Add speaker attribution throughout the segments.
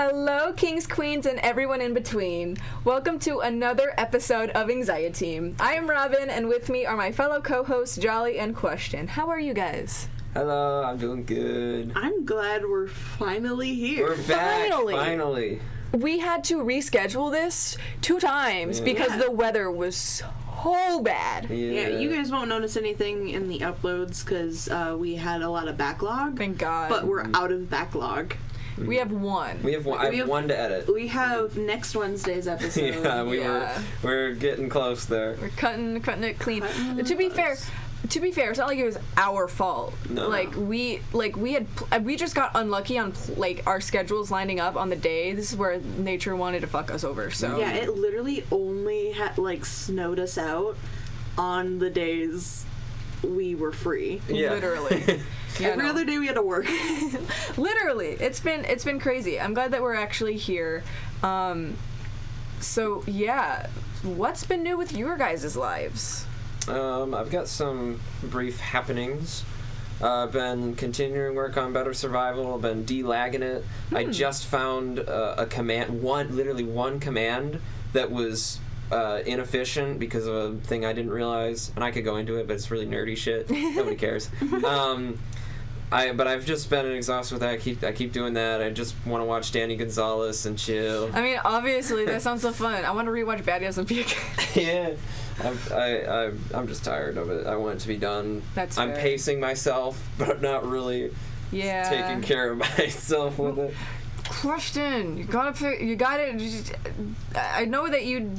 Speaker 1: Hello, kings, queens, and everyone in between. Welcome to another episode of Anxiety. I am Robin, and with me are my fellow co-hosts, Jolly and Question. How are you guys?
Speaker 2: Hello, I'm doing good.
Speaker 3: I'm glad we're finally here.
Speaker 2: We're back, finally.
Speaker 1: We had to reschedule this 2 times because the weather was so bad.
Speaker 3: Yeah, you guys won't notice anything in the uploads because we had a lot of backlog.
Speaker 1: Thank God.
Speaker 3: But we're out of backlog.
Speaker 1: We have one.
Speaker 2: I have one to edit.
Speaker 3: We have next Wednesday's episode.
Speaker 2: We're getting close there.
Speaker 1: We're cutting it clean. To be fair, it's not like it was our fault.
Speaker 2: No.
Speaker 1: We just got unlucky on our schedules lining up on the day. This is where nature wanted to fuck us over. So
Speaker 3: yeah, it literally only had snowed us out on the days we were free.
Speaker 2: Yeah.
Speaker 1: Literally.
Speaker 3: Every other day we had to work.
Speaker 1: Literally, it's been crazy. I'm glad that we're actually here. So yeah, what's been new with your guys' lives?
Speaker 2: I've got some brief happenings. I've been continuing work on Better Survival. I've been delagging it. I just found a command, one command that was inefficient because of a thing I didn't realize, and I could go into it, but it's really nerdy shit. Nobody cares. But I've just been exhausted with that. I keep doing that. I just want to watch Danny Gonzalez and chill.
Speaker 1: I mean, obviously, that sounds so fun. I want to rewatch Bad Guys on again.
Speaker 2: Yeah. I'm just tired of it. I want it to be done.
Speaker 1: That's
Speaker 2: I'm
Speaker 1: fair.
Speaker 2: pacing myself, but I'm not really taking care of myself with it.
Speaker 1: Question: you gotta. I know that you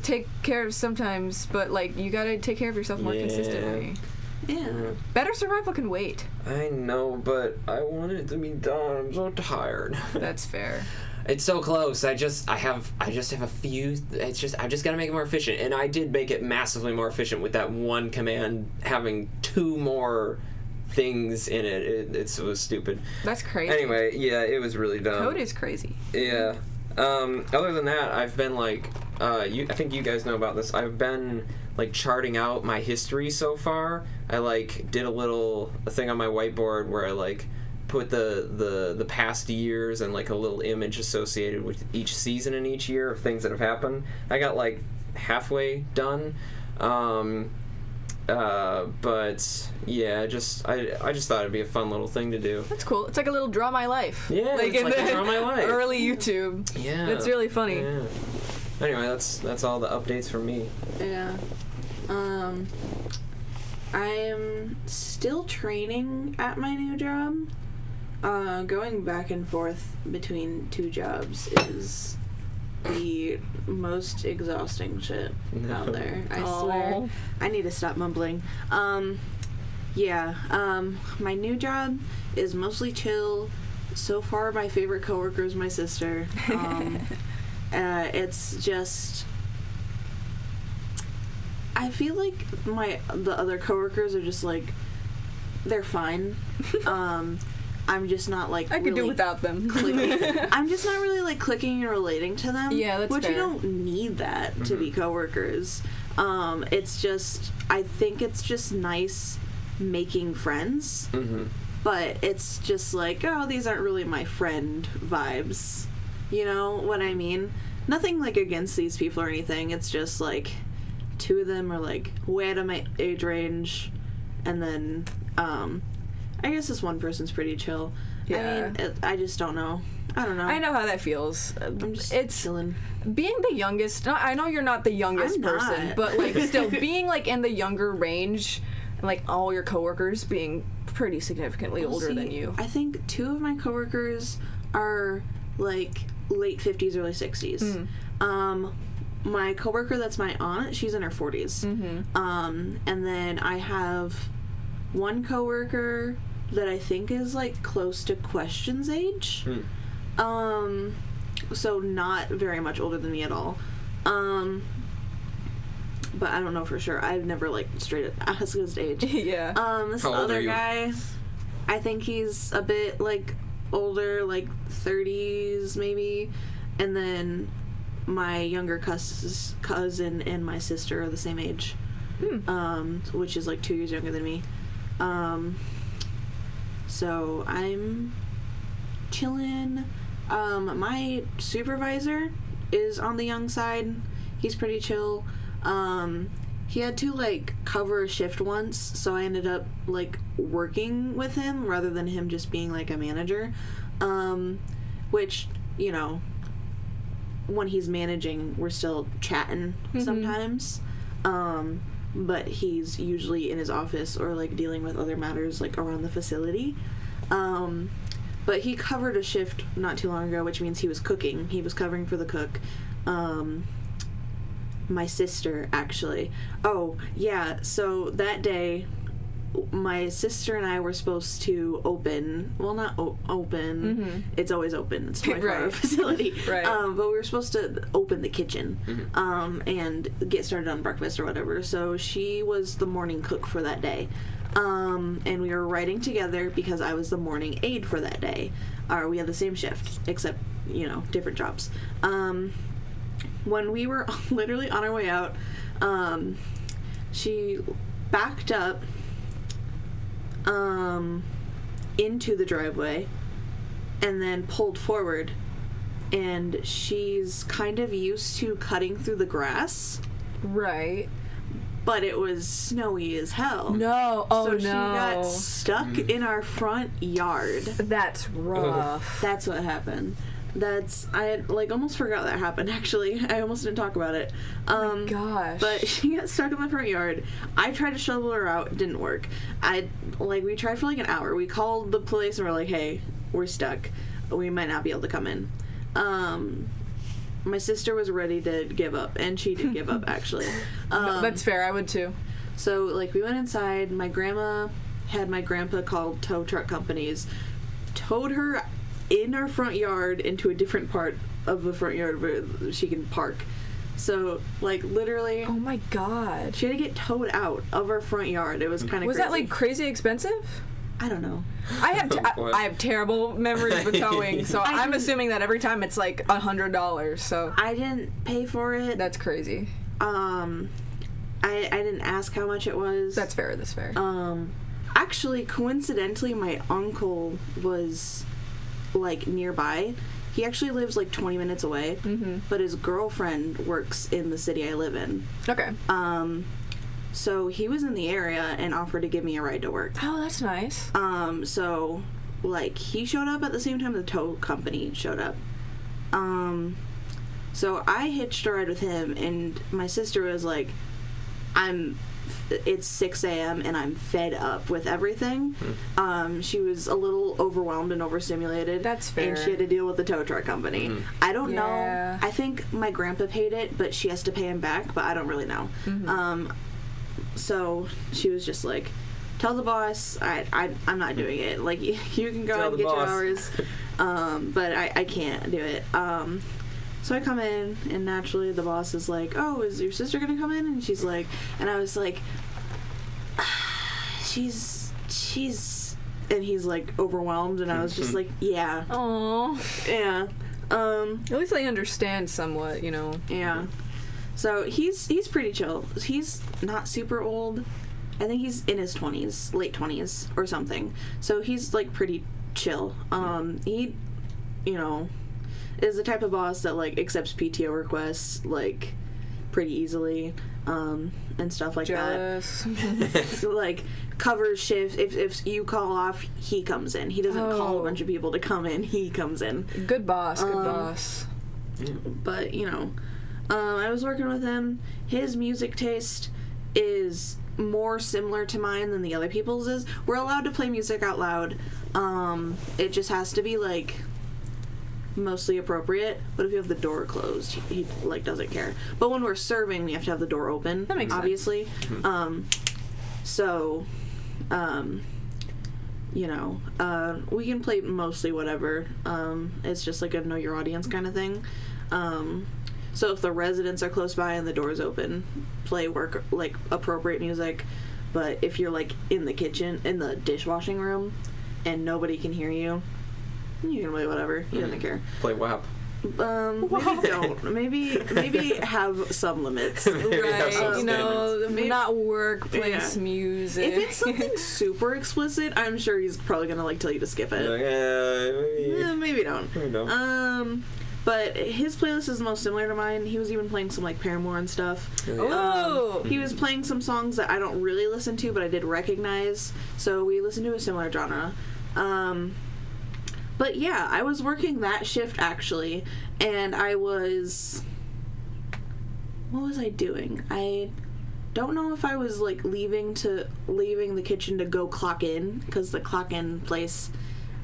Speaker 1: take care of sometimes, but you gotta take care of yourself more consistently.
Speaker 3: Yeah.
Speaker 1: Better Survival can wait.
Speaker 2: I know, but I want it to be done. I'm so tired.
Speaker 1: That's fair.
Speaker 2: It's so close. I just have a few. I just gotta make it more efficient, and I did make it massively more efficient with that one command having 2 more things in it. It was stupid.
Speaker 1: That's crazy.
Speaker 2: Anyway, yeah, it was really dumb.
Speaker 1: Code is crazy.
Speaker 2: Yeah. Other than that, I've been I think you guys know about this. I've been charting out my history so far. I did a thing on my whiteboard where I put the past years and a little image associated with each season and each year of things that have happened. I got halfway done. But yeah, I just thought it'd be a fun little thing to do.
Speaker 1: That's cool. It's like a little Draw My Life.
Speaker 2: Yeah, it's like a Draw My Life.
Speaker 1: Early YouTube.
Speaker 2: Yeah.
Speaker 1: It's really funny.
Speaker 2: Yeah. Anyway, that's all the updates from me.
Speaker 3: Yeah. I am still training at my new job. Going back and forth between 2 jobs is the most exhausting shit out there. I swear. I need to stop mumbling. My new job is mostly chill. So far, my favorite coworker is my sister. It's just, I feel like the other coworkers are just they're fine. I'm just not
Speaker 1: I could do without them.
Speaker 3: I'm just not really clicking and relating to them.
Speaker 1: Yeah, that's
Speaker 3: which
Speaker 1: fair.
Speaker 3: you don't need that to be coworkers. It's just, I think it's just nice making friends. Mm-hmm. But it's just these aren't really my friend vibes. You know what I mean? Nothing against these people or anything. It's just 2 of them are way out of my age range, and then I guess this one person's pretty chill.
Speaker 1: Yeah.
Speaker 3: I mean, I just don't know. I don't know.
Speaker 1: I know how that feels.
Speaker 3: I'm just chilling.
Speaker 1: Being the youngest, I know you're not the youngest person, but still being in the younger range, and all your coworkers being pretty significantly older than you.
Speaker 3: I think 2 of my coworkers are late 50s, early 60s. My coworker that's my aunt, she's in her 40s. Mm-hmm. And then I have one coworker that I think is close to Question's age. So not very much older than me at all. But I don't know for sure. I've never straight up asked his age.
Speaker 1: Yeah.
Speaker 3: This other guy, I think he's a bit older, 30s maybe. And then my younger cousin and my sister are the same age. Which is 2 years younger than me. So I'm chilling. My supervisor is on the young side. He's pretty chill. He had to, like, cover a shift once, so I ended up, like, working with him rather than him just being, like, a manager. Which, you know, when he's managing, we're still chatting sometimes. But he's usually in his office or, like, dealing with other matters, like, around the facility. But he covered a shift not too long ago, which means he was cooking. He was covering for the cook. My sister, actually. Oh, yeah, so that day, my sister and I were supposed to open, well, not open, it's always open, it's a 24-hour facility,
Speaker 1: Right.
Speaker 3: But we were supposed to open the kitchen, and get started on breakfast or whatever, so she was the morning cook for that day, and we were riding together because I was the morning aide for that day. We had the same shift, except, you know, different jobs. When we were literally on our way out, she backed up into the driveway and then pulled forward, and she's kind of used to cutting through the grass,
Speaker 1: Right.
Speaker 3: but it was snowy as hell.
Speaker 1: No. Oh,
Speaker 3: so
Speaker 1: no.
Speaker 3: she got stuck in our front yard.
Speaker 1: That's rough.
Speaker 3: That's what happened. I like almost forgot that happened, actually. I almost didn't talk about it.
Speaker 1: Oh my gosh.
Speaker 3: But she got stuck in the front yard. I tried to shovel her out. It didn't work. We tried for like an hour. We called the police and we're like, hey, we're stuck. We might not be able to come in. My sister was ready to give up, and she did give up, actually.
Speaker 1: That's fair. I would too.
Speaker 3: So, like, we went inside. My grandma had my grandpa called tow truck companies, towed her in our front yard into a different part of the front yard where she can park. So, like, literally,
Speaker 1: Oh my god.
Speaker 3: she had to get towed out of our front yard. It was kind of
Speaker 1: Was
Speaker 3: crazy.
Speaker 1: that like crazy expensive?
Speaker 3: I don't know.
Speaker 1: I have
Speaker 2: Boy.
Speaker 1: I have terrible memories with towing, so I'm
Speaker 3: didn't-
Speaker 1: assuming that every time it's like $100. So
Speaker 3: I didn't pay for it.
Speaker 1: that's crazy.
Speaker 3: I didn't ask how much it was.
Speaker 1: That's fair. That's fair.
Speaker 3: Actually, coincidentally, my uncle was, like, nearby. He actually lives, like, 20 minutes away, but his girlfriend works in the city I live in.
Speaker 1: Okay.
Speaker 3: So he was in the area and offered to give me a ride to work.
Speaker 1: Oh, that's nice.
Speaker 3: So, like, he showed up at the same time the tow company showed up. So I hitched a ride with him, and my sister was like, it's 6 a.m. and I'm fed up with everything. She was a little overwhelmed and overstimulated.
Speaker 1: That's fair.
Speaker 3: And she had to deal with the tow truck company. I don't
Speaker 1: Yeah.
Speaker 3: know. I think my grandpa paid it, but she has to pay him back, but I don't really know. So she was just like, tell the boss I'm not doing it. Like, you can go
Speaker 2: Tell
Speaker 3: and
Speaker 2: the
Speaker 3: get your
Speaker 2: boss.
Speaker 3: hours, but I can't do it. So I come in, and naturally the boss is like, oh, is your sister gonna come in? And she's like, and I was like, she's, and he's like overwhelmed, and I was just like, yeah,
Speaker 1: Oh.
Speaker 3: yeah,
Speaker 1: At least they understand somewhat, you know.
Speaker 3: yeah. So he's pretty chill. He's not super old. I think he's in his 20s, late 20s or something. So he's like pretty chill. He, you know, is the type of boss that like accepts PTO requests like pretty easily, and stuff like
Speaker 1: Jealous.
Speaker 3: that. Like covers shifts. If you call off, he comes in. He doesn't call a bunch of people to come in. He comes in.
Speaker 1: Good boss. Good boss.
Speaker 3: But you know, I was working with him. His music taste is more similar to mine than the other people's is. We're allowed to play music out loud. It just has to be like mostly appropriate, but if you have the door closed, he like doesn't care. But when we're serving, we have to have the door open.
Speaker 1: That makes sense.
Speaker 3: obviously. So you know, we can play mostly whatever. It's just like a know your audience kind of thing. So if the residents are close by and the door's open, play work like appropriate music. But if you're like in the kitchen, in the dishwashing room, and nobody can hear you, you can play whatever. He doesn't care.
Speaker 2: Play WAP.
Speaker 3: Maybe don't. Maybe have some limits.
Speaker 1: Right, you know, not workplace music.
Speaker 3: If it's something super explicit, I'm sure he's probably gonna like tell you to skip it.
Speaker 2: Like,
Speaker 3: Maybe don't.
Speaker 2: Maybe don't.
Speaker 3: But his playlist is the most similar to mine. He was even playing some like Paramore and stuff.
Speaker 1: Oh.
Speaker 3: He was playing some songs that I don't really listen to, but I did recognize. So we listened to a similar genre. But yeah, I was working that shift actually, and what was I doing? I don't know if I was like leaving the kitchen to go clock in, because the clock in place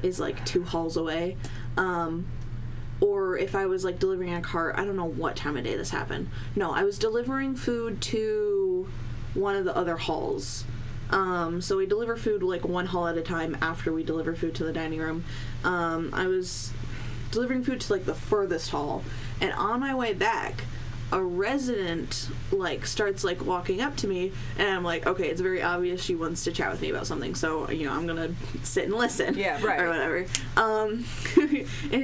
Speaker 3: is like 2 halls away. Or if I was like delivering a cart. I don't know what time of day this happened. No, I was delivering food to one of the other halls. So we deliver food like 1 hall at a time after we deliver food to the dining room. I was delivering food to like the furthest hall, and on my way back, a resident like starts like walking up to me, and I'm like, okay, it's very obvious she wants to chat with me about something, so you know I'm gonna sit and listen, or whatever. And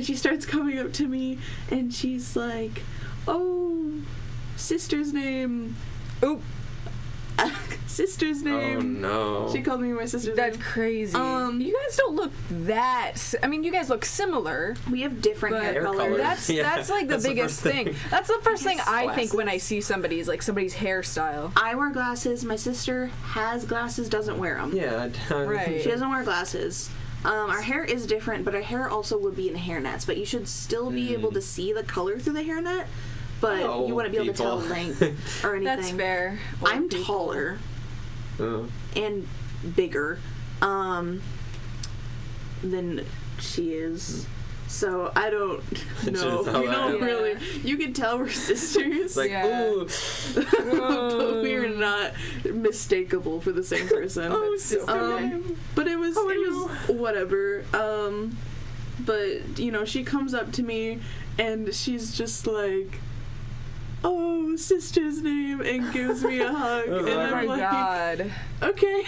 Speaker 3: she starts coming up to me, and she's like, oh, sister's name.
Speaker 1: Oop.
Speaker 3: Sister's name.
Speaker 2: Oh no.
Speaker 3: She called me my sister's name.
Speaker 1: That's crazy. You guys don't look that. I mean, you guys look similar.
Speaker 3: We have different hair colors.
Speaker 1: That's like the biggest thing. That's the first thing I think when I see somebody's hairstyle.
Speaker 3: I wear glasses. My sister has glasses, doesn't wear them.
Speaker 2: Yeah.
Speaker 1: Right.
Speaker 3: She doesn't wear glasses. Our hair is different, but our hair also would be in hairnets. But you should still be able to see the color through the hairnet. But you wouldn't be able to tell length or anything.
Speaker 1: That's fair.
Speaker 3: I'm taller and bigger than she is. So I don't know. You don't really. You can tell we're sisters.
Speaker 2: Like, ooh.
Speaker 3: But we're not mistakable for the same person. But it was whatever. But you know, she comes up to me and she's just like, oh, sister's name, and gives me a hug. And
Speaker 1: Oh
Speaker 3: I'm
Speaker 1: my god.
Speaker 3: Okay.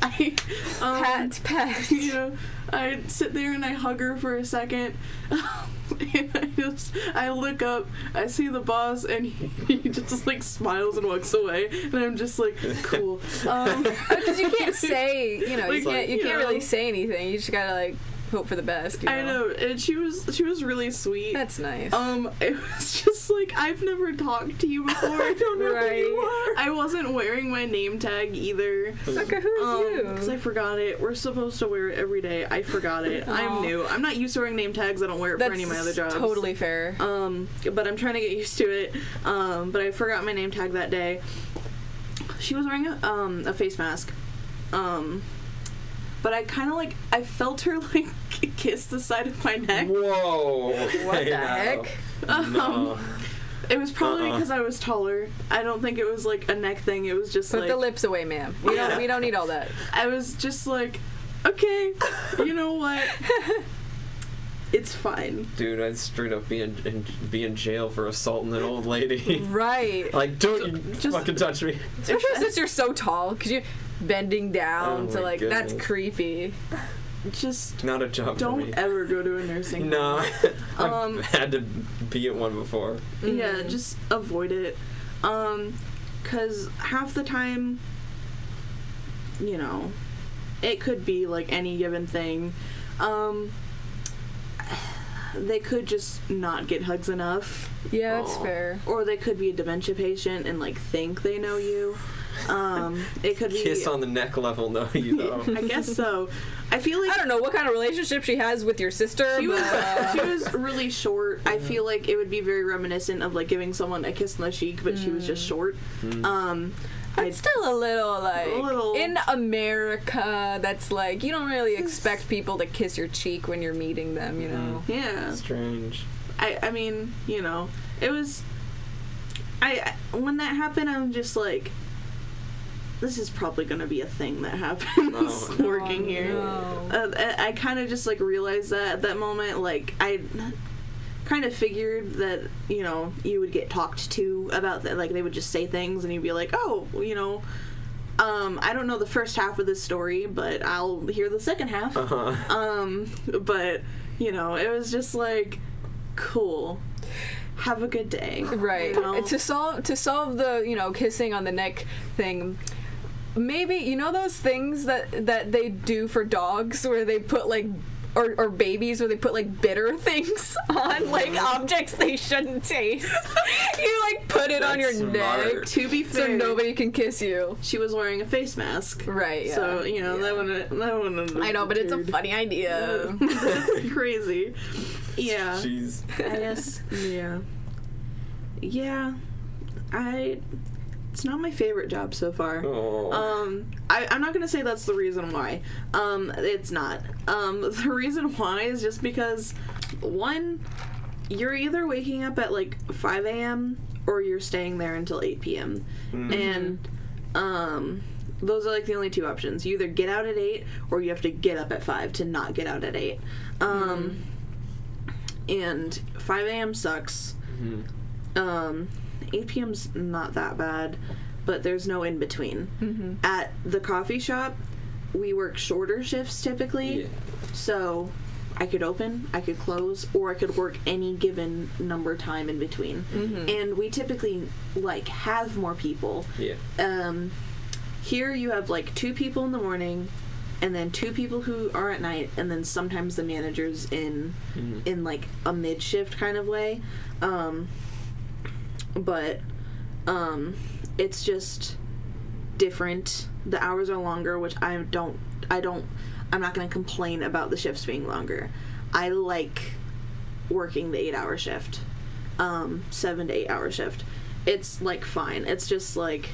Speaker 1: Pat.
Speaker 3: You know, I sit there and I hug her for a second. And I look up, I see the boss, and he just like smiles and walks away, and I'm just like, cool.
Speaker 1: Because you can't say, you know,
Speaker 3: Like,
Speaker 1: you can't really say anything. You just gotta like hope for the best. You know?
Speaker 3: I know, and she was really sweet.
Speaker 1: That's nice.
Speaker 3: It was just like, I've never talked to you before. I don't know who you are. I wasn't wearing my name tag either.
Speaker 1: Okay, who's you?
Speaker 3: Because I forgot it. We're supposed to wear it every day. I forgot it. I'm new. I'm not used to wearing name tags. I don't wear it for any of my other jobs.
Speaker 1: Totally fair.
Speaker 3: But I'm trying to get used to it. But I forgot my name tag that day. She was wearing a face mask. But I kind of like, I felt her like kiss the side of my neck.
Speaker 2: Whoa.
Speaker 1: What the heck?
Speaker 2: No.
Speaker 3: It was probably because I was taller. I don't think it was like a neck thing. It was just
Speaker 1: Put
Speaker 3: like,
Speaker 1: the lips away, ma'am. We don't need all that.
Speaker 3: I was just like, okay, you know what? It's fine.
Speaker 2: Dude, I'd straight up be in jail for assaulting an old lady.
Speaker 1: Right.
Speaker 2: Like, don't just fucking touch me.
Speaker 1: Especially since you're so tall, because you're bending down to like,
Speaker 2: goodness.
Speaker 1: that's creepy.
Speaker 3: Just
Speaker 2: not a job for me.
Speaker 3: don't ever go to a nursing home.
Speaker 2: No. I've had to be at one before.
Speaker 3: Yeah, just avoid it. 'Cause half the time, you know, it could be like any given thing. They could just not get hugs enough.
Speaker 1: Yeah, that's fair.
Speaker 3: Or they could be a dementia patient and like think they know you. It could be
Speaker 2: Kiss on the neck level, know you though.
Speaker 3: I guess so. I feel like
Speaker 1: I don't know what kind of relationship she has with your sister.
Speaker 3: she was really short. I feel like it would be very reminiscent of like giving someone a kiss on the cheek, but she was just short.
Speaker 1: It's still a little like
Speaker 3: A little.
Speaker 1: in America. That's like you don't really expect people to kiss your cheek when you're meeting them. You know.
Speaker 3: Yeah.
Speaker 2: Strange.
Speaker 3: I mean, you know, it was. I when that happened, I'm just like, this is probably going to be a thing that happens working here.
Speaker 1: No.
Speaker 3: I kind of just like realized that at that moment, like I kind of figured that, you know, you would get talked to about that, like they would just say things and you'd be like, oh, you know, I don't know the first half of this story, but I'll hear the second half. But you know, it was just like, cool. Have a good day.
Speaker 1: Right.
Speaker 3: You know?
Speaker 1: To solve the, kissing on the neck thing, maybe, those things that they do for dogs where they put, like, or babies where they put, like, bitter things on, like, objects they shouldn't taste. You, like, put it on your neck.
Speaker 3: To be fair,
Speaker 1: so nobody can kiss you.
Speaker 3: she was wearing a face mask.
Speaker 1: Right, yeah.
Speaker 3: So, that wouldn't
Speaker 1: I know, but it's a funny idea.
Speaker 3: That's crazy. Yeah.
Speaker 2: Jeez.
Speaker 3: I guess, yeah. Yeah. It's not my favorite job so far.
Speaker 2: Oh.
Speaker 3: I'm not gonna say that's the reason why. It's not. The reason why is just because, one, you're either waking up at like 5 a.m. or you're staying there until 8 p.m. And those are like the only two options. You either get out at 8 or you have to get up at 5 to not get out at 8. And 5 a.m. sucks. 8 p.m.'s not that bad, but there's no in between. At the coffee shop, we work shorter shifts typically.
Speaker 2: Yeah.
Speaker 3: So I could open, I could close, or I could work any given number of time in between. And we typically like have more people.
Speaker 2: Yeah.
Speaker 3: Here you have like 2 people in the morning, and then 2 people who are at night, and then sometimes the managers in like a mid shift kind of way. But it's just different. The hours are longer, which I'm not going to complain about the shifts being longer. I like working the 8-hour shift, 7 to 8 hour shift. It's like fine. It's just like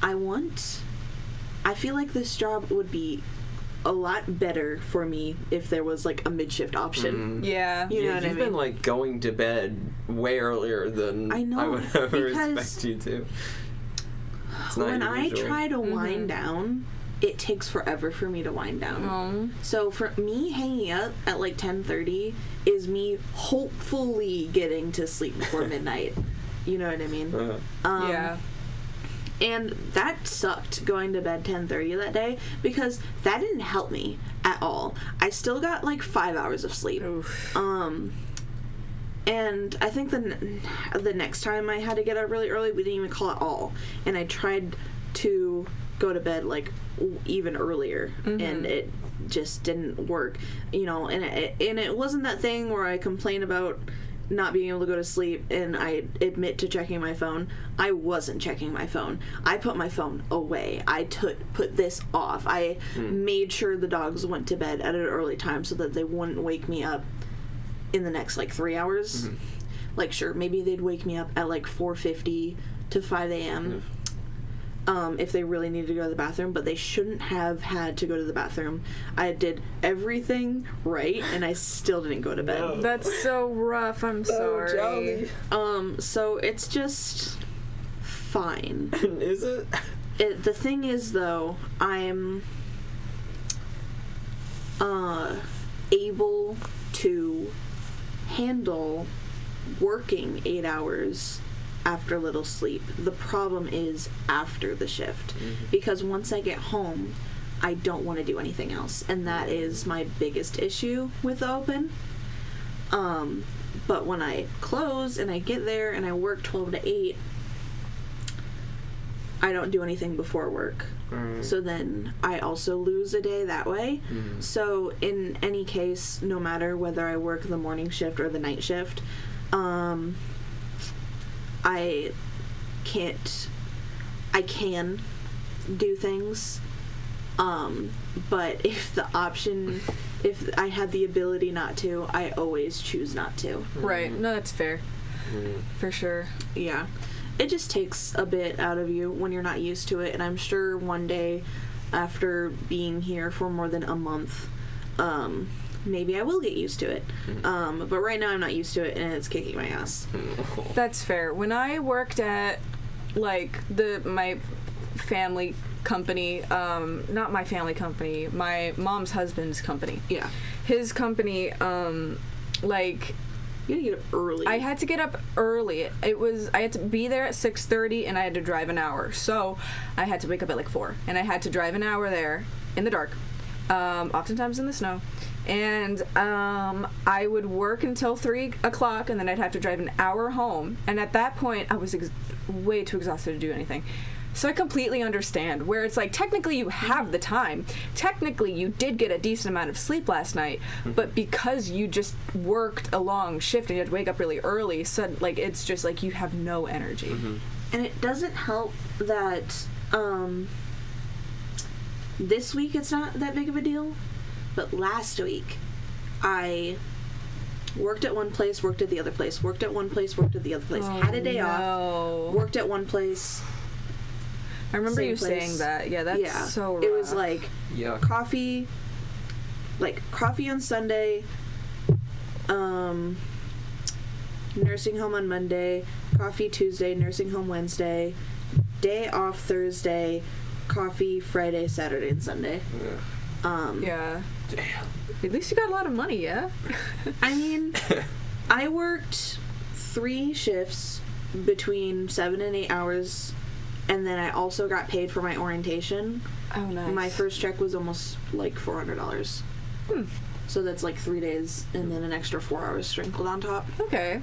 Speaker 3: I feel like this job would be a lot better for me if there was like a mid-shift option.
Speaker 1: Yeah.
Speaker 3: You know what I
Speaker 2: You've
Speaker 3: mean?
Speaker 2: been like going to bed way earlier than
Speaker 3: I know,
Speaker 2: would ever
Speaker 3: because
Speaker 2: expect you to. It's not
Speaker 3: when I
Speaker 2: usual.
Speaker 3: try to wind down, it takes forever for me to wind down. So for me, hanging up at like 10:30 is me hopefully getting to sleep before midnight. You know what I mean?
Speaker 1: Yeah.
Speaker 3: And that sucked, going to bed 10:30 that day, because that didn't help me at all. I still got like 5 hours of sleep.
Speaker 1: Oof.
Speaker 3: And I think the next time I had to get up really early, we didn't even call at all. And I tried to go to bed like even earlier, and it just didn't work. And it wasn't that thing where I complain about not being able to go to sleep and I admit to checking my phone. I wasn't checking my phone. I put my phone away. I put this off. I made sure the dogs went to bed at an early time so that they wouldn't wake me up in the next like 3 hours. Like, sure, maybe they'd wake me up at like 4:50 to 5 a.m. If they really needed to go to the bathroom, but they shouldn't have had to go to the bathroom. I did everything right, and I still didn't go to bed.
Speaker 2: No.
Speaker 1: That's so rough. I'm sorry.
Speaker 3: So it's just fine.
Speaker 2: Is it?
Speaker 3: The thing is, though, I'm able to handle working 8 hours after little sleep. The problem is after the shift, because once I get home, I don't want to do anything else, and that is my biggest issue with the open. But when I close and I get there and I work 12 to 8, I don't do anything before work. So then I also lose a day that way. So in any case, no matter whether I work the morning shift or the night shift, I can do things, but if I had the ability not to, I always choose not to.
Speaker 1: Right. No, that's fair. For sure.
Speaker 3: Yeah. It just takes a bit out of you when you're not used to it, and I'm sure one day after being here for more than a month, maybe I will get used to it. But right now I'm not used to it, and it's kicking my ass.
Speaker 1: That's fair. When I worked at like my family company, not my family company, my mom's husband's company.
Speaker 3: Yeah.
Speaker 1: His company, like,
Speaker 3: you gotta get up early.
Speaker 1: I had to get up early. I had to be there at 6:30, and I had to drive an hour. So I had to wake up at like 4, and I had to drive an hour there in the dark, oftentimes in the snow. And I would work until 3 o'clock, and then I'd have to drive an hour home. And at that point, I was way too exhausted to do anything. So I completely understand where it's like, technically you have the time. Technically you did get a decent amount of sleep last night, but because you just worked a long shift and you had to wake up really early, so like it's just like you have no energy.
Speaker 3: And it doesn't help that this week it's not that big of a deal, but last week I worked at one place, worked at the other place, worked at one place, worked at the other place, had a day off, worked at one place.
Speaker 1: I remember you saying that. Yeah, that's so rough.
Speaker 3: It was like coffee on Sunday, nursing home on Monday, coffee Tuesday, nursing home Wednesday, day off Thursday, coffee Friday, Saturday, and Sunday.
Speaker 1: Yeah.
Speaker 2: Damn.
Speaker 1: At least you got a lot of money, yeah?
Speaker 3: I mean, I worked 3 shifts between 7 and 8 hours, and then I also got paid for my orientation.
Speaker 1: Oh, nice.
Speaker 3: My first check was almost like $400. So that's like 3 days, and then an extra 4 hours sprinkled on top.
Speaker 1: Okay.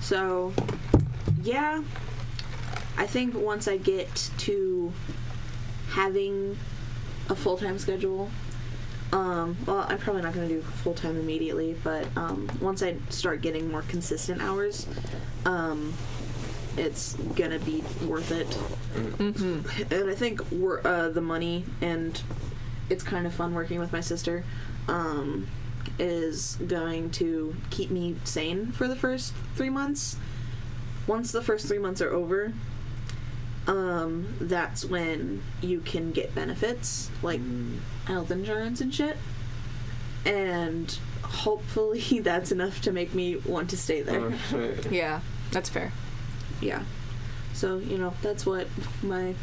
Speaker 3: So, yeah. I think once I get to having a full-time schedule, well, I'm probably not going to do full-time immediately, but once I start getting more consistent hours, it's gonna be worth it. And I think the money, and it's kind of fun working with my sister, is going to keep me sane for the first 3 months. Once the first 3 months are over, that's when you can get benefits like health insurance and shit, and hopefully that's enough to make me want to stay there.
Speaker 1: Yeah, that's fair.
Speaker 3: Yeah. So, that's what my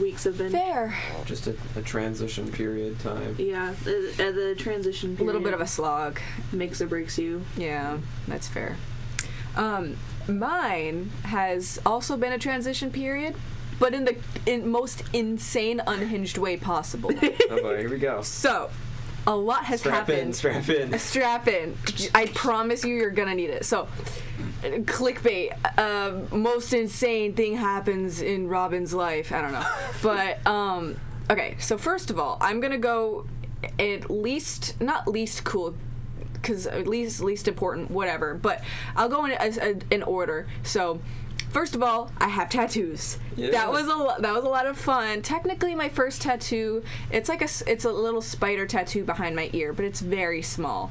Speaker 3: weeks have been.
Speaker 1: Fair.
Speaker 2: Just a transition period time.
Speaker 3: Yeah, the transition period.
Speaker 1: A little bit of a slog.
Speaker 3: Makes or breaks you.
Speaker 1: Yeah, that's fair. Mine has also been a transition period, but in the most insane, unhinged way possible.
Speaker 2: Oh boy, here we go.
Speaker 1: So, a lot has happened.
Speaker 2: Strap in.
Speaker 1: Strap in. I promise you're gonna need it. So, clickbait. Most insane thing happens in Robin's life. I don't know. But, okay, so first of all, I'm gonna go not least cool, because at least important, whatever, but I'll go in order. So, first of all, I have tattoos.
Speaker 2: Yeah.
Speaker 1: That was a lot of fun. Technically, my first tattoo, it's a little spider tattoo behind my ear, but it's very small,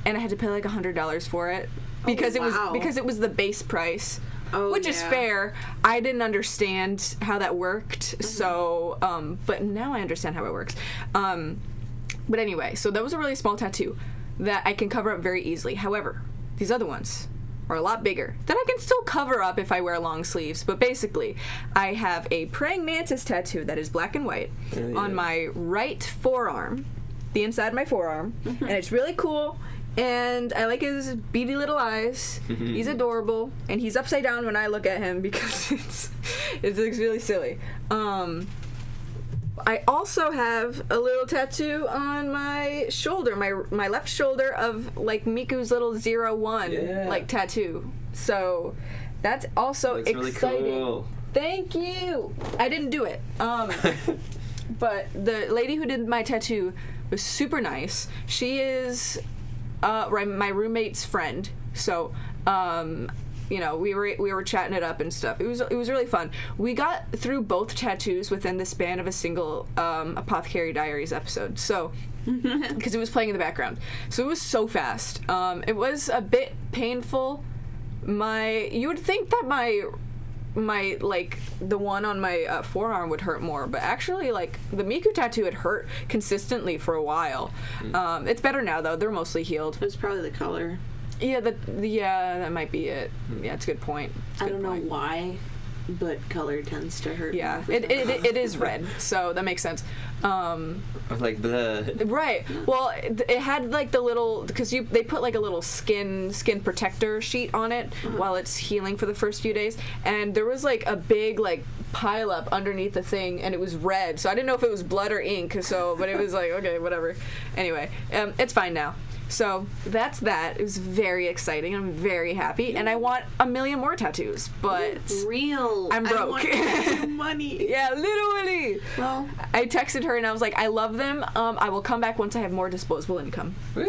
Speaker 1: and I had to pay like $100 for it because it was the base price. Which is fair. I didn't understand how that worked, so but now I understand how it works. But anyway, so that was a really small tattoo that I can cover up very easily. However, these other ones are a lot bigger that I can still cover up if I wear long sleeves. But basically, I have a praying mantis tattoo that is black and white on my right forearm, the inside of my forearm, and it's really cool. And I like his beady little eyes. He's adorable, and he's upside down when I look at him because it looks really silly. I also have a little tattoo on my shoulder, my left shoulder, of like Miku's little 01 like tattoo. So that's also exciting.
Speaker 2: Really cool.
Speaker 1: Thank you. I didn't do it. But the lady who did my tattoo was super nice. She is my roommate's friend. So we were chatting it up and stuff. It was really fun. We got through both tattoos within the span of a single Apothecary Diaries episode. So, because it was playing in the background, so it was so fast. It was a bit painful. You would think that my like the one on my forearm would hurt more, but actually like the Miku tattoo had hurt consistently for a while. It's better now though. They're mostly healed.
Speaker 3: It was probably the color.
Speaker 1: Yeah, that might be it. Yeah, it's a good point.
Speaker 3: I don't know why but color tends to hurt.
Speaker 1: Yeah, it is red, so that makes sense.
Speaker 2: Like blood.
Speaker 1: Right. Well, it had like the little, because they put like a little skin protector sheet on it while it's healing for the first few days, and there was like a big like pile up underneath the thing, and it was red. So I didn't know if it was blood or ink. But it was like, okay, whatever. Anyway, it's fine now. So that's that. It was very exciting. I'm very happy, and I want a million more tattoos, but I'm broke.
Speaker 3: I want money.
Speaker 1: Yeah, literally.
Speaker 3: Well,
Speaker 1: I texted her and I was like, I love them. I will come back once I have more disposable income.
Speaker 2: Woo!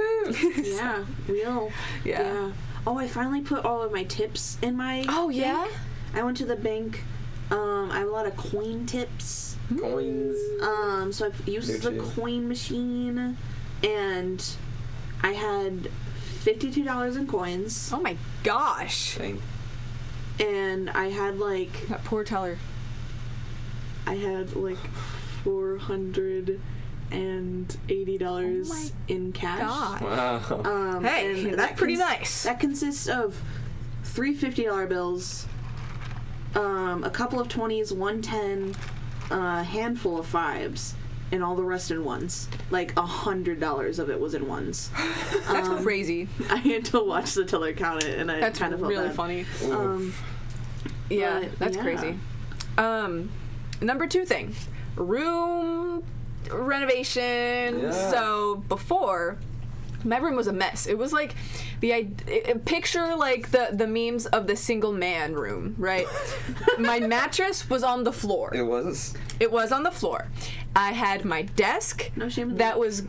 Speaker 3: Yeah, real.
Speaker 1: Yeah.
Speaker 3: Oh, I finally put all of my tips in my.
Speaker 1: Oh yeah.
Speaker 3: bank. I went to the bank. I have a lot of coin tips.
Speaker 2: Coins.
Speaker 3: So I used the coin machine, and I had $52 in coins.
Speaker 1: Oh my gosh.
Speaker 2: Dang.
Speaker 3: And I had like
Speaker 1: That poor teller.
Speaker 3: I had like $480 in cash.
Speaker 1: God.
Speaker 2: Wow.
Speaker 1: Hey,
Speaker 3: and
Speaker 1: that's pretty nice.
Speaker 3: That consists of 3 $50 bills, a couple of 20s, 110, a handful of 5s, and all the rest in ones. Like $100 of it was in ones.
Speaker 1: That's crazy.
Speaker 3: I had to watch the teller count it, and I
Speaker 1: That's
Speaker 3: kind of felt
Speaker 1: really
Speaker 3: bad.
Speaker 1: funny.
Speaker 3: Yeah,
Speaker 1: That's crazy. Number 2 thing, room renovation.
Speaker 2: Yeah.
Speaker 1: So before, my room was a mess. It was like picture like the memes of the single man room, right? My mattress was on the floor.
Speaker 2: It was.
Speaker 1: It was on the floor. I had my desk.
Speaker 3: No shame in
Speaker 1: that. Was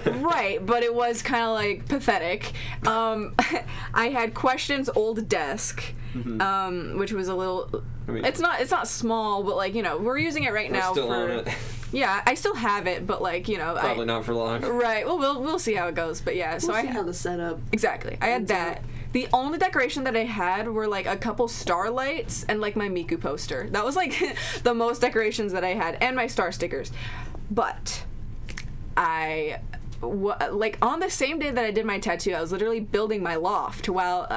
Speaker 1: right, but it was kind of like pathetic. I had Question's old desk, which was a little. It's not small, but like we're using it right now.
Speaker 2: Still on it.
Speaker 1: Yeah, I still have it, but like
Speaker 2: Probably not for long.
Speaker 1: Right. Well, we'll see how it goes, but yeah.
Speaker 3: We'll see how the setup.
Speaker 1: Exactly. I had that. The only decoration that I had were like a couple starlights and like my Miku poster. That was like the most decorations that I had, and my star stickers. But like on the same day that I did my tattoo, I was literally building my loft while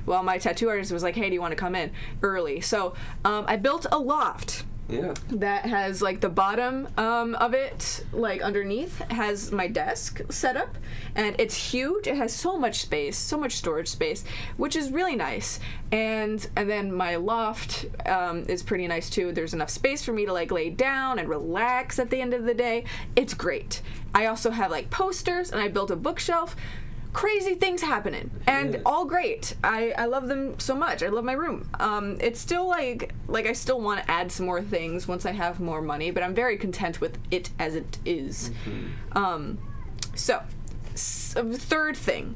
Speaker 1: my tattoo artist was like, "Hey, do you want to come in early?" So I built a loft.
Speaker 2: Yeah.
Speaker 1: That has like the bottom of it, like underneath, has my desk set up, and it's huge. It has so much space, so much storage space, which is really nice. And then my loft is pretty nice too. There's enough space for me to like lay down and relax at the end of the day. It's great. I also have like posters, and I built a bookshelf. Crazy things happening, and all great. I love them so much. I love my room. It's still like I still want to add some more things once I have more money, but I'm very content with it as it is. So third thing,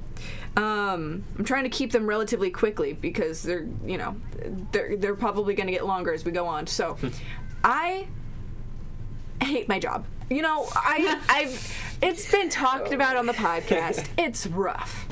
Speaker 1: I'm trying to keep them relatively quickly because they're probably going to get longer as we go on. So I hate my job. It's been talked about on the podcast. It's rough.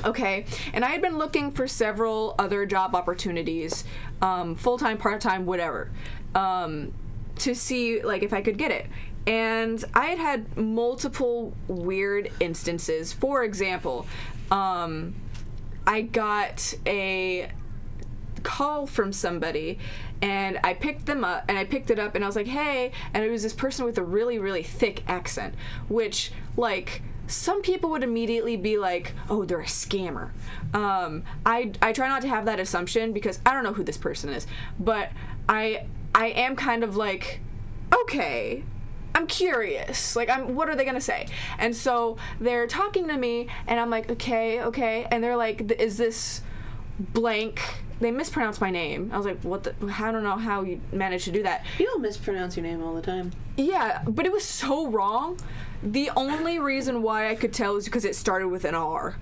Speaker 1: Okay, and I had been looking for several other job opportunities, full-time, part-time, whatever, to see like if I could get it. And I had multiple weird instances. For example, I got a call from somebody, and I picked it up, and I was like, "Hey," and it was this person with a really, really thick accent, which like some people would immediately be like, "Oh, they're a scammer." I try not to have that assumption because I don't know who this person is, but I am kind of like, okay, I'm curious. Like, what are they gonna say? And so they're talking to me, and I'm like, okay, and they're like, "Is this blank?" They mispronounced my name. I was like, what the? I don't know how you managed to do that.
Speaker 3: People mispronounce your name all the time.
Speaker 1: Yeah, but it was so wrong. The only reason why I could tell was because it started with an R.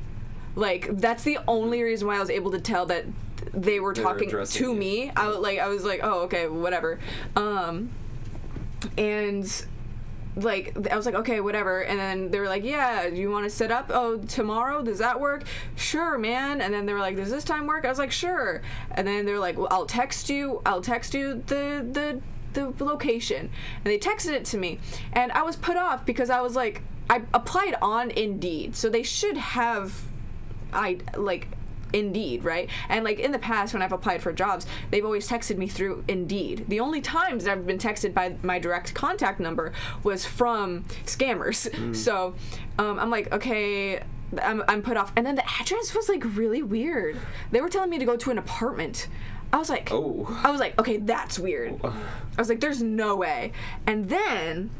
Speaker 1: Like, that's the only reason why I was able to tell that they were talking to me. I was like, oh, okay, whatever. And like, I was like, okay, whatever. And then they were like, yeah, you want to set up? Oh, tomorrow? Does that work? Sure, man. And then they were like, does this time work? I was like, sure. And then they're like, well, I'll text you the location. And they texted it to me. And I was put off because I was like, I applied on Indeed. So they should have Indeed, right? And like in the past when I've applied for jobs, they've always texted me through Indeed. The only times I've been texted by my direct contact number was from scammers. So I'm like, okay, I'm put off. And then the address was like really weird. They were telling me to go to an apartment. I was like, okay, that's weird. I was like, there's no way. And then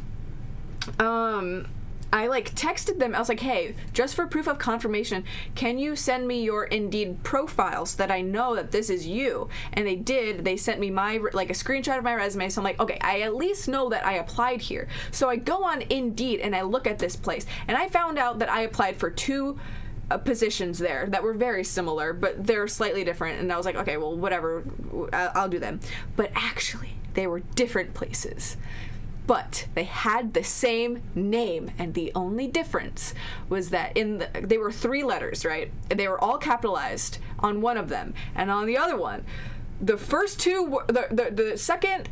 Speaker 1: I like texted them. I was like, hey, just for proof of confirmation, can you send me your Indeed profile so that I know that this is you? And they did. They sent me my like a screenshot of my resume. So I'm like, okay, I at least know that I applied here. So I go on Indeed and I look at this place, and I found out that I applied for 2 positions there that were very similar, but they're slightly different. And I was like, okay, well, whatever, I'll do them. But actually, they were different places. But they had the same name, and the only difference was that they were 3 letters, right? They were all capitalized on one of them, and on the other one, the first 2, the second,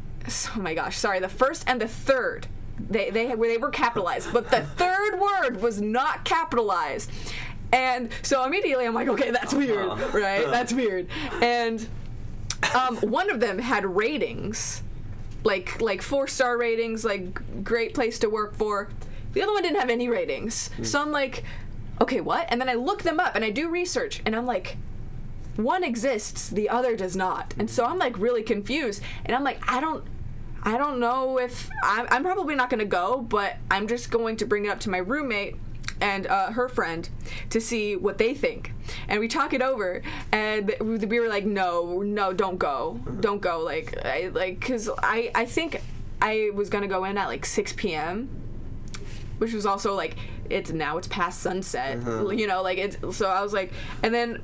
Speaker 1: oh my gosh, sorry, the first and the third, they were capitalized, but the third word was not capitalized. And so immediately I'm like, okay, that's weird, right? That's weird. And one of them had ratings. Like 4-star ratings, like great place to work for. The other one didn't have any ratings. So I'm like, okay, what? And then I look them up and I do research, and I'm like, one exists, the other does not. And so I'm like really confused, and I'm like, I don't know if I'm probably not gonna go, but I'm just going to bring it up to my roommate and her friend to see what they think. And we talk it over, and we were like, no, don't go, because I think I was gonna go in at like 6 p.m., which was also like, it's past sunset, you know, like it's, so I was like, and then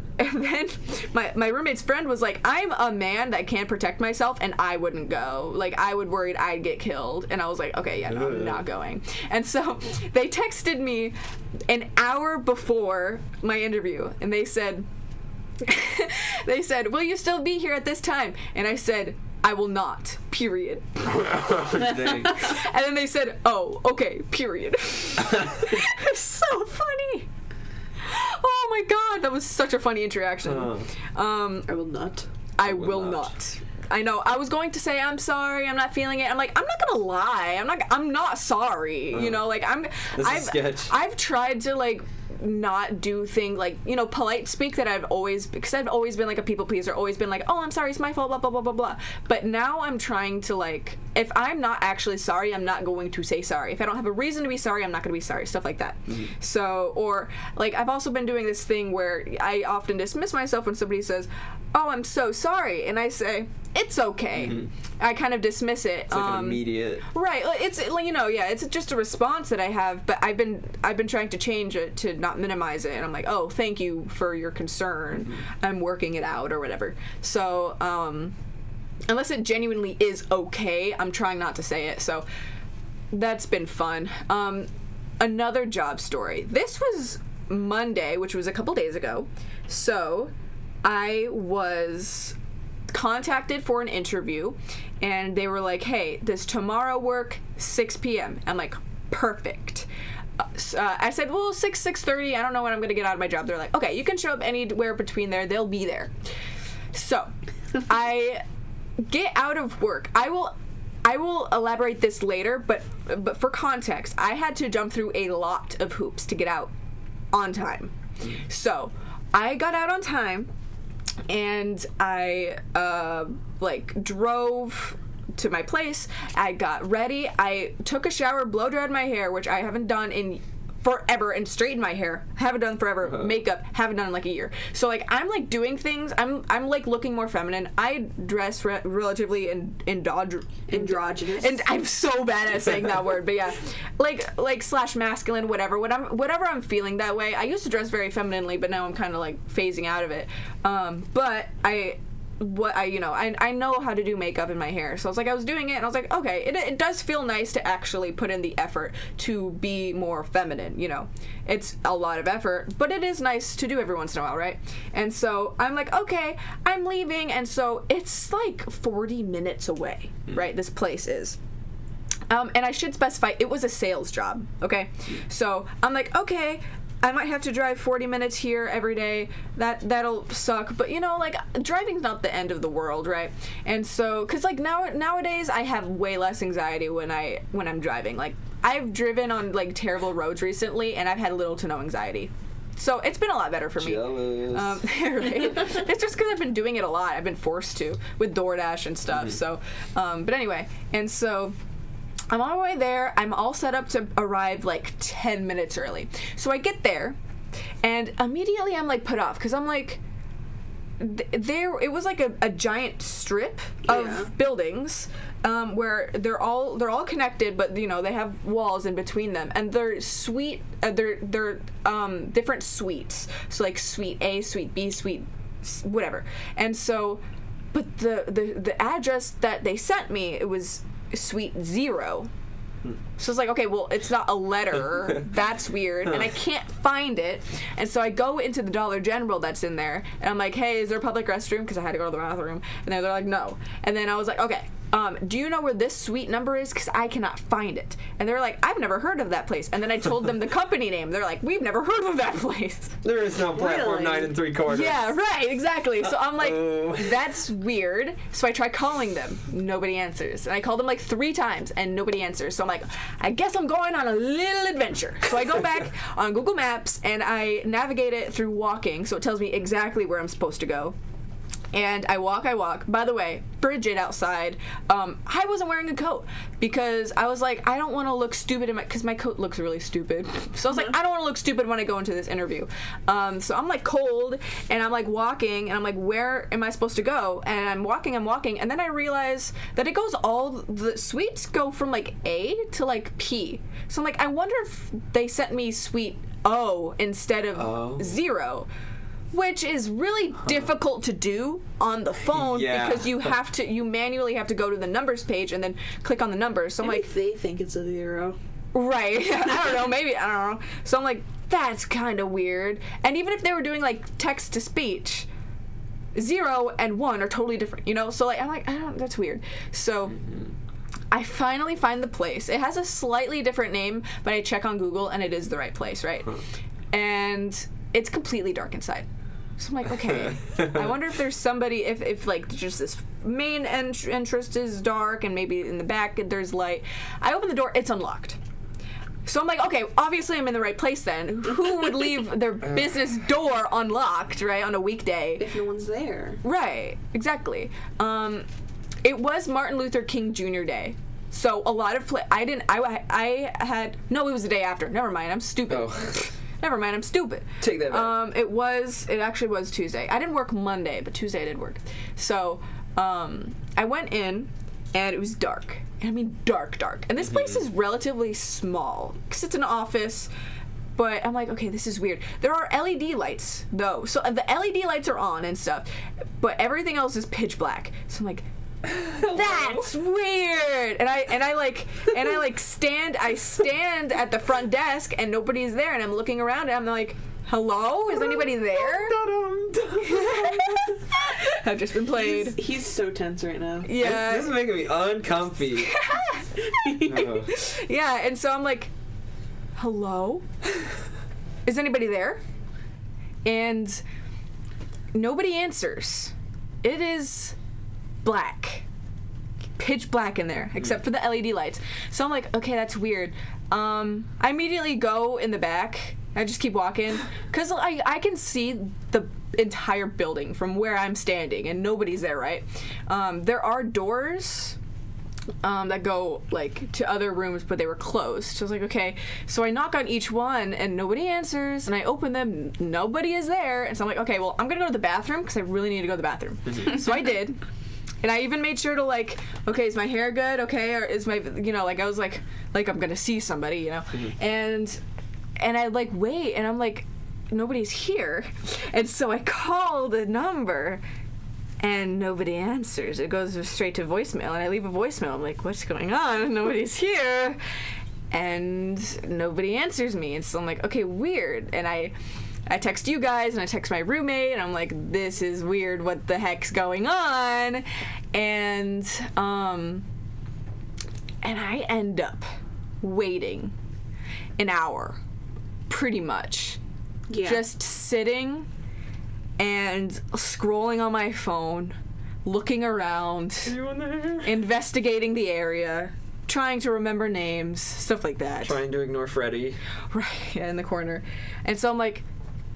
Speaker 1: my roommate's friend was like, I'm a man that can't protect myself, and I wouldn't go, like I would worried I'd get killed. And I was like, okay, yeah, no, I'm not going. And so they texted me an hour before my interview, and they said will you still be here at this time? And I said, I will not, period. And then they said, oh, okay, period. It's so funny. Oh my god, that was such a funny interaction.
Speaker 3: I will not.
Speaker 1: I will not. I know. I was going to say, I'm sorry, I'm not feeling it. I'm like, I'm not gonna lie. I'm not sorry. You know, like I've tried to like not do things like, you know, polite speak that because I've always been like a people pleaser, always been like, oh, I'm sorry, it's my fault, blah blah blah blah blah. But now I'm trying to like, if I'm not actually sorry, I'm not going to say sorry. If I don't have a reason to be sorry, I'm not going to be sorry, stuff like that. So, or like, I've also been doing this thing where I often dismiss myself when somebody says, oh, I'm so sorry, and I say, it's okay. I kind of dismiss it.
Speaker 2: It's like an immediate.
Speaker 1: Right. It's, you know, yeah, it's just a response that I have, but I've been trying to change it to not minimize it, and I'm like, oh, thank you for your concern. I'm working it out or whatever. So, unless it genuinely is okay, I'm trying not to say it. So that's been fun. Another job story. This was Monday, which was a couple days ago. So I was contacted for an interview, and they were like, hey, does tomorrow work 6 p.m.? I'm like, perfect. I said, well, 6:30, I don't know when I'm going to get out of my job. They're like, okay, you can show up anywhere between there. They'll be there. So I get out of work. I will elaborate this later, but for context, I had to jump through a lot of hoops to get out on time. So I got out on time, and I like drove to my place. I got ready. I took a shower, blow dried my hair, which I haven't done in forever, and straightened my hair. Haven't done forever. Makeup, haven't done in like a year. So like I'm like doing things. I'm like looking more feminine. I dress relatively androgynous. And I'm so bad at saying that word, but yeah, like slash masculine, whatever. Whatever I'm feeling that way. I used to dress very femininely, but now I'm kind of like phasing out of it. But I know how to do makeup in my hair, so I was doing it, and I was like, okay, it does feel nice to actually put in the effort to be more feminine, you know. It's a lot of effort, but it is nice to do every once in a while, right? And so I'm like, okay, I'm leaving, and so it's like 40 minutes away, right? This place is. And I should specify, it was a sales job, okay? So I'm like, okay, I might have to drive 40 minutes here every day. That'll suck. But, you know, like, driving's not the end of the world, right? And so, because, like, nowadays I have way less anxiety when I'm driving. Like, I've driven on, like, terrible roads recently, and I've had little to no anxiety. So it's been a lot better for me.
Speaker 2: Jealous.
Speaker 1: Right? It's just because I've been doing it a lot. I've been forced to with DoorDash and stuff. So, but anyway, and so I'm on my way there. I'm all set up to arrive like 10 minutes early. So I get there, and immediately I'm like put off because I'm like, it was like a giant strip of buildings. Where they're all connected, but you know they have walls in between them, and they're they're different suites. So like suite A, suite B, suite whatever. And so, but the address that they sent me, it was suite 0. So it's like, okay, well, it's not a letter. That's weird. And I can't find it. And so I go into the Dollar General that's in there, and I'm like, hey, is there a public restroom? Because I had to go to the bathroom. And they're like, no. And then I was like, okay, do you know where this suite number is? Because I cannot find it. And they're like, I've never heard of that place. And then I told them the company name. They're like, we've never heard of that place.
Speaker 2: There is no platform 9 3/4.
Speaker 1: Yeah, right, exactly. So I'm like, that's weird. So I try calling them. Nobody answers. And I called them like 3 times, and nobody answers. So I'm like, I guess I'm going on a little adventure. So I go back on Google Maps, and I navigate it through walking. So it tells me exactly where I'm supposed to go. And I walk. By the way, frigid outside. I wasn't wearing a coat because I was like, I don't want to look stupid because my coat looks really stupid. So I was like, I don't want to look stupid when I go into this interview. So I'm like cold, and I'm like walking, and I'm like, where am I supposed to go? And I'm walking, and then I realize that it goes the suites go from like A to like P. So I'm like, I wonder if they sent me suite O instead of 0. Which is really difficult to do on the phone because you manually have to go to the numbers page and then click on the numbers. So I'm like,
Speaker 3: they think it's a 0.
Speaker 1: Right. I don't know. Maybe. I don't know. So I'm like, that's kind of weird. And even if they were doing like text to speech, 0 and 1 are totally different, you know? So like, I'm like, that's weird. So I finally find the place. It has a slightly different name, but I check on Google and it is the right place, right? And it's completely dark inside. So I'm like, okay, I wonder if there's somebody, if like just this main entrance is dark and maybe in the back there's light. I open the door, it's unlocked. So I'm like, okay, obviously I'm in the right place then. Who would leave their business door unlocked, right, on a weekday?
Speaker 3: If no one's there.
Speaker 1: Right, exactly. It was Martin Luther King Jr. Day. So a lot of I had, no, it was the day after. Never mind, I'm stupid. Oh. Never mind, I'm stupid.
Speaker 2: Take that back.
Speaker 1: It actually was Tuesday. I didn't work Monday, but Tuesday I did work. So, I went in, and it was dark. I mean, dark. And this place is relatively small, because it's an office, but I'm like, okay, this is weird. There are LED lights, though. So, the LED lights are on and stuff, but everything else is pitch black. So I'm like, that's weird. And I stand at the front desk and nobody's there, and I'm looking around and I'm like, hello, is anybody there? I've just been played.
Speaker 3: He's so tense right now.
Speaker 1: Yeah,
Speaker 2: this is making me uncomfy.
Speaker 1: Yeah, and so I'm like, hello, is anybody there? And nobody answers. It is black, pitch black in there, except for the LED lights. So I'm like, okay, that's weird. I immediately go in the back. I just keep walking because I can see the entire building from where I'm standing, and nobody's there, right? There are doors that go like to other rooms, but they were closed. So I was like, okay. So I knock on each one, and nobody answers. And I open them, nobody is there. And so I'm like, okay, well, I'm gonna go to the bathroom because I really need to go to the bathroom. So I did. And I even made sure to like, okay, is my hair good? Okay, or is my, you know, like I was like I'm gonna see somebody, you know, and I like wait, and I'm like, nobody's here, and so I call the number, and nobody answers. It goes straight to voicemail, and I leave a voicemail. I'm like, what's going on? Nobody's here, and nobody answers me, and so I'm like, okay, weird, and I text you guys, and I text my roommate, and I'm like, this is weird, what the heck's going on? And I end up waiting an hour, pretty much,
Speaker 3: Yeah.
Speaker 1: just sitting and scrolling on my phone, looking around,
Speaker 2: Anyone there?
Speaker 1: investigating the area, trying to remember names, stuff like that.
Speaker 2: Trying to ignore Freddy.
Speaker 1: Right, yeah, in the corner. And so I'm like,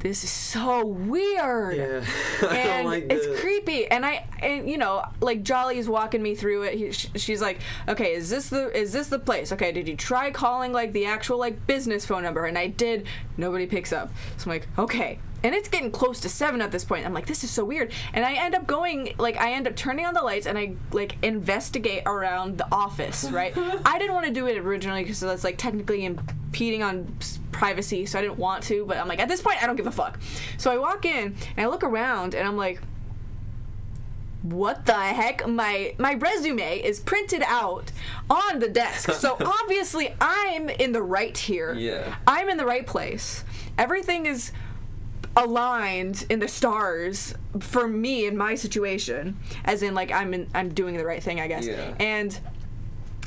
Speaker 1: this is so weird.
Speaker 2: Yeah. I
Speaker 1: And
Speaker 2: don't like
Speaker 1: it's
Speaker 2: this.
Speaker 1: creepy. And you know, like Jolly's walking me through it. She's like, okay, is this the place? Okay, did you try calling like the actual like business phone number? And I did. Nobody picks up. So I'm like, okay. And it's getting close to 7 at this point. I'm like, this is so weird. And I end up turning on the lights and I like investigate around the office, right? I didn't want to do it originally because that's like technically impeding on privacy, so I didn't want to. But I'm like, at this point, I don't give a fuck. So I walk in and I look around and I'm like, what the heck? My resume is printed out on the desk. So obviously I'm in the right here.
Speaker 2: Yeah.
Speaker 1: I'm in the right place. Everything is aligned in the stars for me in my situation, as in like I'm doing the right thing, I guess.
Speaker 2: Yeah.
Speaker 1: And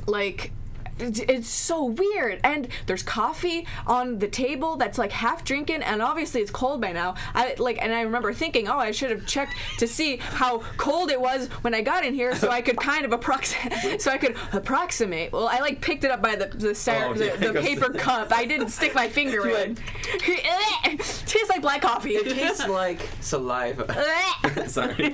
Speaker 1: like it's so weird, and there's coffee on the table that's like half drinking, and obviously it's cold by now. I remember thinking, oh, I should have checked to see how cold it was when I got in here, so I could kind of approximate. Well, I like picked it up by the paper cup. I didn't stick my finger in. Tastes like black coffee.
Speaker 2: It tastes like saliva. Sorry.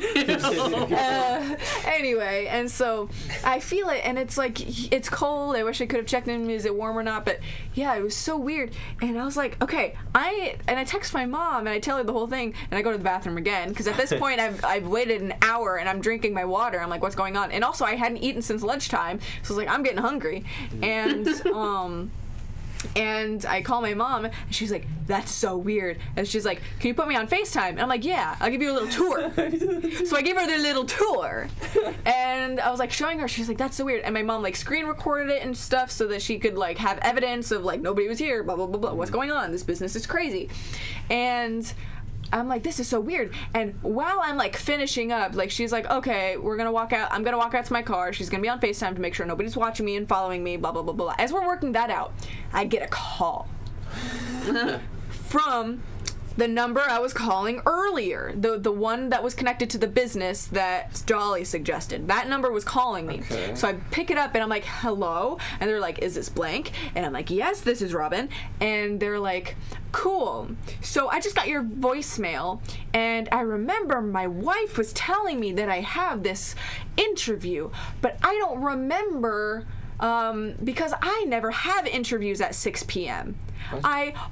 Speaker 1: Anyway, and so I feel it, and it's like, it's cold. I wish I could have checked in, is it warm or not, but yeah, it was so weird. And I was like, okay, I text my mom and I tell her the whole thing, and I go to the bathroom again, because at this point I've waited an hour and I'm drinking my water. I'm like, what's going on? And also I hadn't eaten since lunchtime, so I was like, I'm getting hungry. And I call my mom, and she's like, that's so weird. And she's like, can you put me on FaceTime? And I'm like, yeah, I'll give you a little tour. So I gave her the little tour. And I was like showing her, she's like, that's so weird. And my mom like screen recorded it and stuff so that she could like have evidence of like, nobody was here, blah, blah, blah, blah. What's going on? This business is crazy. And I'm like, this is so weird. And while I'm like finishing up, like she's like, okay, we're gonna walk out. I'm gonna walk out to my car. She's gonna be on FaceTime to make sure nobody's watching me and following me, blah, blah, blah, blah. As we're working that out, I get a call from the number I was calling earlier, the one that was connected to the business that Jolly suggested. That number was calling me.
Speaker 2: Okay.
Speaker 1: So I pick it up and I'm like, hello? And they're like, is this blank? And I'm like, yes, this is Robin. And they're like, cool. So I just got your voicemail, and I remember my wife was telling me that I have this interview, but I don't remember because I never have interviews at 6 p.m.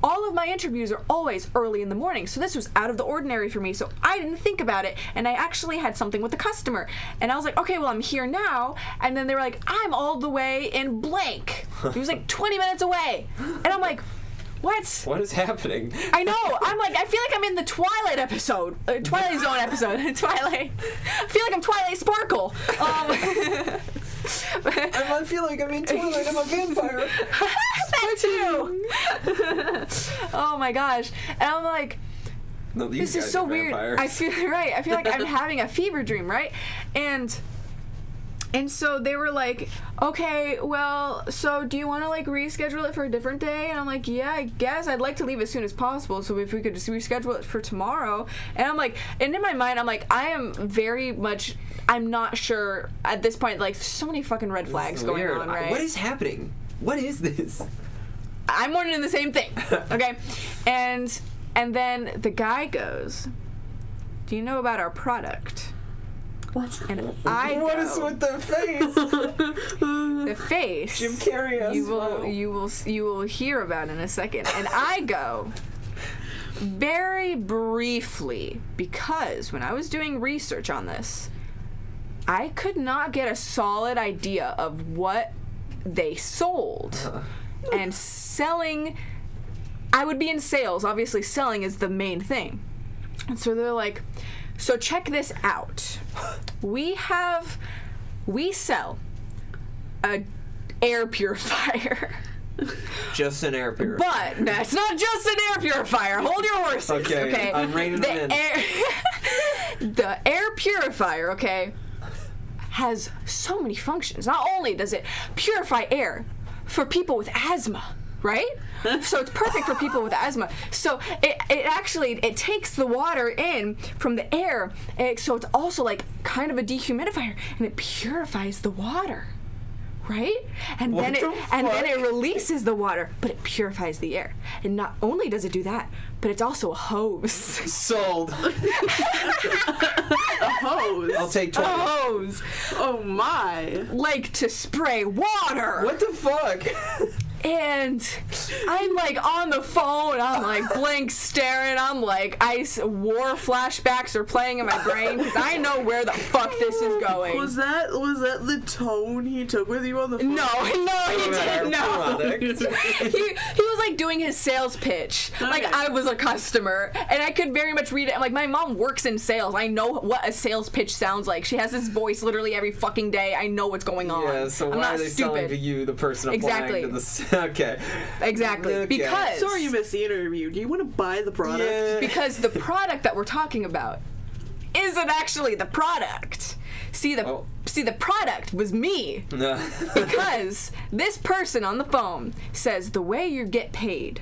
Speaker 1: All of my interviews are always early in the morning, so this was out of the ordinary for me, so I didn't think about it, and I actually had something with the customer, and I was like, okay, well, I'm here now, and then they were like, I'm all the way in blank. It was like 20 minutes away, and I'm like, what?
Speaker 2: What is happening?
Speaker 1: I know. I'm like, I feel like I'm in the Twilight episode. Twilight Zone episode. Twilight. I feel like I'm Twilight Sparkle.
Speaker 2: I feel like I'm in Twilight. I'm a vampire.
Speaker 1: That too. Oh my gosh. And I'm like,
Speaker 2: No, these
Speaker 1: this is
Speaker 2: guys
Speaker 1: so
Speaker 2: are
Speaker 1: weird.
Speaker 2: vampires.
Speaker 1: I feel right. I feel like I'm having a fever dream, right? And so they were like, okay, well, so do you want to like reschedule it for a different day? And I'm like, yeah, I guess I'd like to leave as soon as possible. So if we could just reschedule it for tomorrow. And I'm like, and in my mind, I'm like, I'm not sure at this point. Like, so many fucking red flags going
Speaker 2: Weird.
Speaker 1: on, right?
Speaker 2: What is happening? What is this?
Speaker 1: I'm wondering the same thing. Okay. And then the guy goes, do you know about our product?
Speaker 3: What?
Speaker 1: And I go,
Speaker 2: What is with the face?
Speaker 1: the face.
Speaker 2: Jim Carrey as well.
Speaker 1: You will hear about in a second. And I go, very briefly, because when I was doing research on this, I could not get a solid idea of what they sold. And selling, I would be in sales. Obviously, selling is the main thing. And so they're like, so check this out. We sell a air purifier.
Speaker 2: Just an air purifier.
Speaker 1: But that's not just an air purifier. Hold your horses.
Speaker 2: Okay, I'm reining them in.
Speaker 1: The air purifier, okay, has so many functions. Not only does it purify air for people with asthma, right? So it's perfect for people with asthma. So it takes the water in from the air, so it's also like kind of a dehumidifier, and it purifies the water, right? And then it releases the water, but it purifies the air. And not only does it do that, but it's also a hose.
Speaker 2: Sold.
Speaker 3: A hose.
Speaker 2: I'll take 20.
Speaker 1: A hose,
Speaker 3: Oh my.
Speaker 1: like to spray water.
Speaker 2: What the fuck?
Speaker 1: And I'm like on the phone, I'm like blank staring, I'm like war flashbacks are playing in my brain because I know where the fuck this is going.
Speaker 3: Was that the tone he took with you on the phone?
Speaker 1: No, he didn't. No.
Speaker 2: Product.
Speaker 1: He was like doing his sales pitch. Like
Speaker 3: Okay.
Speaker 1: I was a customer, and I could very much read it. Like my mom works in sales. I know what a sales pitch sounds like. She has this voice literally every fucking day. I know what's going on.
Speaker 2: Yeah, so
Speaker 1: I'm
Speaker 2: why
Speaker 1: not
Speaker 2: are they selling
Speaker 1: stupid.
Speaker 2: to you, the person applying
Speaker 1: Exactly.
Speaker 2: to the... Okay.
Speaker 1: Exactly.
Speaker 2: Okay.
Speaker 1: Because
Speaker 3: Sorry you missed the interview. Do you want to buy the product?
Speaker 2: Yeah.
Speaker 1: because the product that we're talking about isn't actually the product. See the product was me.
Speaker 2: No.
Speaker 1: Because this person on the phone says the way you get paid,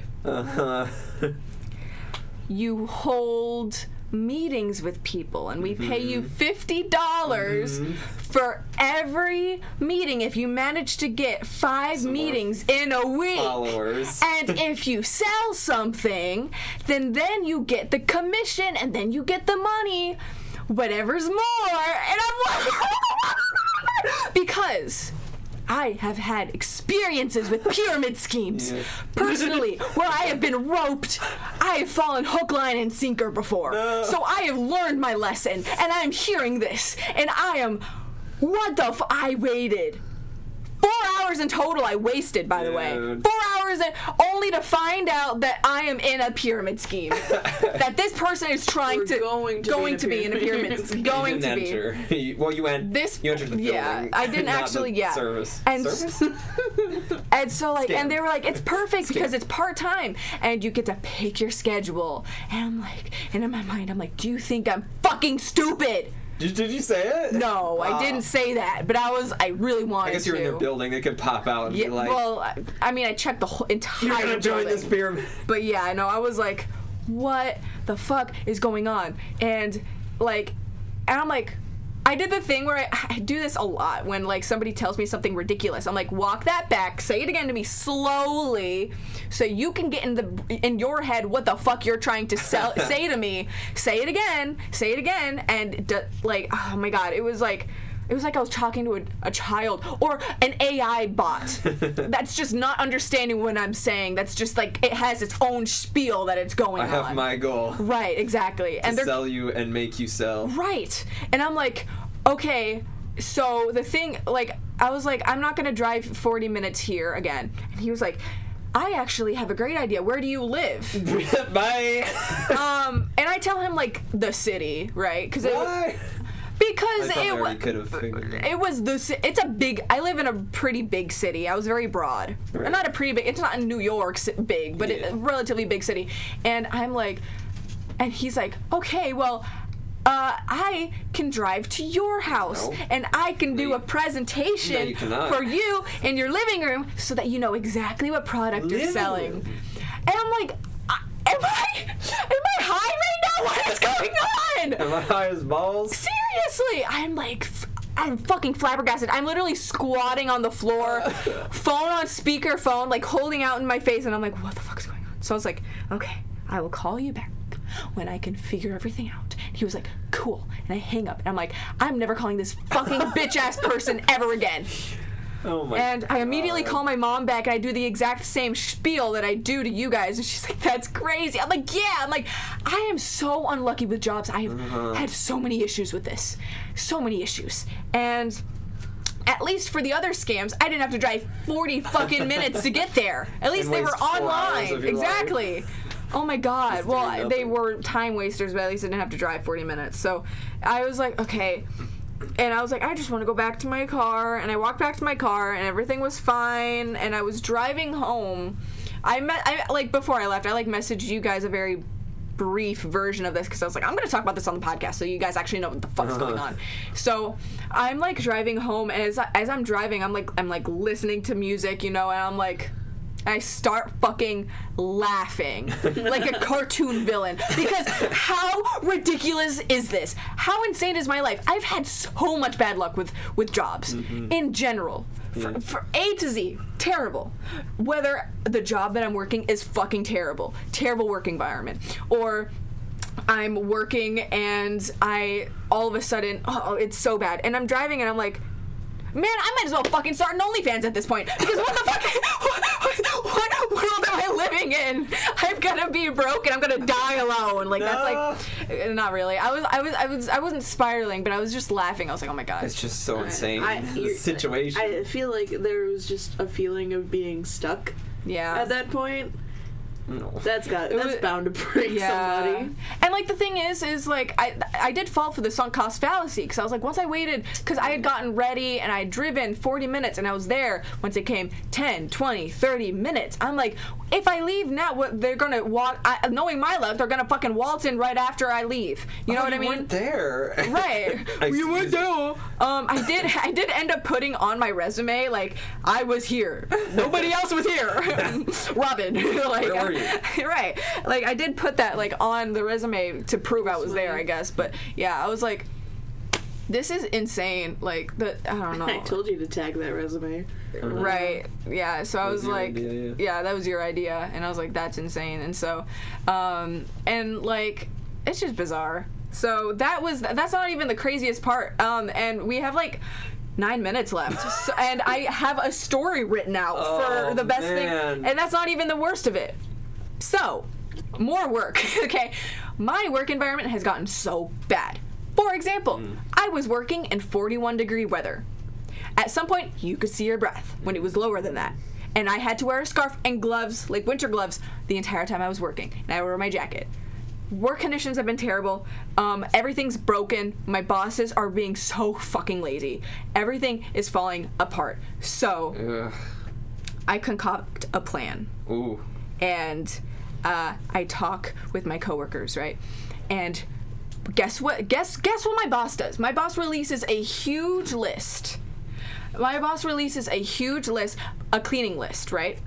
Speaker 1: you hold meetings with people, and we pay you $50 for every meeting if you manage to get 5 meetings in a week.
Speaker 2: Followers.
Speaker 1: And if you sell something, then you get the commission, and then you get the money, whatever's more. And I'm like, because I have had experiences with pyramid schemes, personally, where I have been roped. I have fallen hook, line, and sinker before. So I have learned my lesson, and I'm hearing this, and I am, I waited 4 hours in total I wasted, by the way. 4 hours only to find out that I am in a pyramid scheme. That this person is trying
Speaker 3: We're going to be in a pyramid scheme.
Speaker 1: Going
Speaker 2: You
Speaker 1: to
Speaker 2: didn't
Speaker 1: be.
Speaker 2: enter. Well, you entered the building.
Speaker 1: I didn't
Speaker 2: not
Speaker 1: actually,
Speaker 2: the
Speaker 1: yeah.
Speaker 2: Service.
Speaker 1: And
Speaker 2: Service?
Speaker 1: And so like,
Speaker 2: Scam.
Speaker 1: and they were like, it's perfect because
Speaker 2: Scam.
Speaker 1: it's part-time and you get to pick your schedule. And I'm like, and in my mind, I'm like, do you think I'm fucking stupid?
Speaker 2: Did you say it?
Speaker 1: No, I didn't say that, but I really wanted to.
Speaker 2: I guess you're in their building. They could pop out and
Speaker 1: Yeah,
Speaker 2: be like,
Speaker 1: well, I mean, I checked the whole entire
Speaker 2: you're going to join
Speaker 1: building.
Speaker 2: this pyramid.
Speaker 1: But yeah, I know, I was like, what the fuck is going on? And I'm like, I did the thing where I do this a lot when like somebody tells me something ridiculous. I'm like, walk that back, say it again to me slowly, so you can get in your head what the fuck you're trying to say to me. Say it again, and like, oh my god, it was like I was talking to a child or an AI bot that's just not understanding what I'm saying. That's just like, it has its own spiel that it's going on.
Speaker 2: I have my goal.
Speaker 1: Right, exactly.
Speaker 2: To sell you and make you sell.
Speaker 1: Right. And I'm like, okay, so the thing, like, I was like, I'm not going to drive 40 minutes here again. And he was like, I actually have a great idea. Where do you live?
Speaker 2: Bye.
Speaker 1: And I tell him, like, the city, right?
Speaker 2: Why?
Speaker 1: Because
Speaker 2: could have figured it.
Speaker 1: it's a big, I live in a pretty big city. I was very broad.
Speaker 2: Right.
Speaker 1: Not a pretty big, it's not in New York big, but a relatively big city. And I'm like, and he's like, okay, well, I can drive to your house, and I can do a presentation for you in your living room so that you know exactly what product you're selling. And I'm like, am I high right now? What is going on?
Speaker 2: Am I high as balls?
Speaker 1: Seriously, I'm fucking flabbergasted. I'm literally squatting on the floor, phone on speakerphone, like holding out in my face, and I'm like, what the fuck's going on? So I was like, okay, I will call you back when I can figure everything out. And he was like, cool. And I hang up, and I'm like, I'm never calling this fucking bitch-ass person ever again.
Speaker 2: Oh my
Speaker 1: And I immediately call my mom back, and I do the exact same spiel that I do to you guys, and she's like, that's crazy. I'm like, yeah. I'm like, I am so unlucky with jobs. I have had so many issues with this. So many issues. And at least for the other scams, I didn't have to drive 40 fucking minutes to get there. At least
Speaker 2: And
Speaker 1: they were
Speaker 2: waste 4 hours
Speaker 1: online.
Speaker 2: of your
Speaker 1: Exactly. Oh my god.
Speaker 2: Just doing
Speaker 1: Well, they
Speaker 2: nothing.
Speaker 1: were time wasters, but at least I didn't have to drive 40 minutes. So I was like, okay. And I was like, I just want to go back to my car. And I walked back to my car, and everything was fine. And I was driving home. Before I left, I messaged you guys a very brief version of this because I was like, I'm going to talk about this on the podcast so you guys actually know what the fuck's going on. So I'm like driving home, and as I'm driving, I'm like listening to music, you know, and I'm like, and I start fucking laughing like a cartoon villain, because how ridiculous is this? How insane is my life? I've had so much bad luck with jobs in general. For A to Z, terrible. Whether the job that I'm working is fucking terrible work environment, or I'm working and I all of a sudden, it's so bad, and I'm driving and I'm like, man, I might as well fucking start an OnlyFans at this point, because what the fuck, what world am I living in? I'm gonna be broke and I'm gonna die alone. Like, that's like, not really. I wasn't spiraling, but I was just laughing. I was like, oh my god.
Speaker 2: It's just so insane, the situation.
Speaker 3: I feel like there was just a feeling of being stuck at that point.
Speaker 2: No.
Speaker 3: That's bound to break somebody.
Speaker 1: And like the thing is like I did fall for the sunk cost fallacy, because I was like, once I waited, because I had gotten ready and I had driven 40 minutes and I was there once it came 10, 20, 30 minutes. I'm like, if I leave now, they're gonna walk, knowing my luck, they're gonna fucking waltz in right after I leave. You know what I mean?
Speaker 2: You weren't there.
Speaker 1: Right. You weren't there. I did end up putting on my resume, like, I was here. Nobody else was here. Robin. Like,
Speaker 2: where were you?
Speaker 1: Right. Like, I did put that, like, on the resume to prove I was there, I guess. But yeah, I was like, this is insane. Like, I don't know.
Speaker 3: I told you to tag that resume.
Speaker 1: Right. Yeah. So I was like,
Speaker 2: idea,
Speaker 1: yeah, that was your idea. And I was like, that's insane. And so, and like, it's just bizarre. So that's not even the craziest part. And we have like 9 minutes left. So, and I have a story written out for the best thing. And that's not even the worst of it. So, more work. Okay. My work environment has gotten so bad. For example, I was working in 41-degree weather. At some point, you could see your breath when it was lower than that. And I had to wear a scarf and gloves, like winter gloves, the entire time I was working. And I wore my jacket. Work conditions have been terrible. Everything's broken. My bosses are being so fucking lazy. Everything is falling apart. So, I concoct a plan.
Speaker 2: Ooh.
Speaker 1: And I talk with my coworkers, right? And guess what? Guess what my boss does? My boss releases a huge list. A cleaning list, right?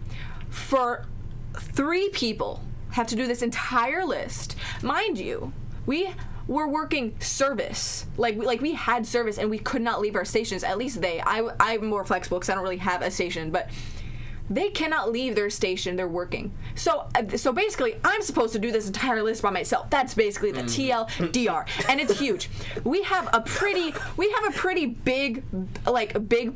Speaker 1: For 3 people have to do this entire list. Mind you, we were working service. Like we had service and we could not leave our stations. At least I'm more flexible because I don't really have a station, but they cannot leave their station. They're working. So basically, I'm supposed to do this entire list by myself. That's basically the TLDR, and it's huge. We have a pretty big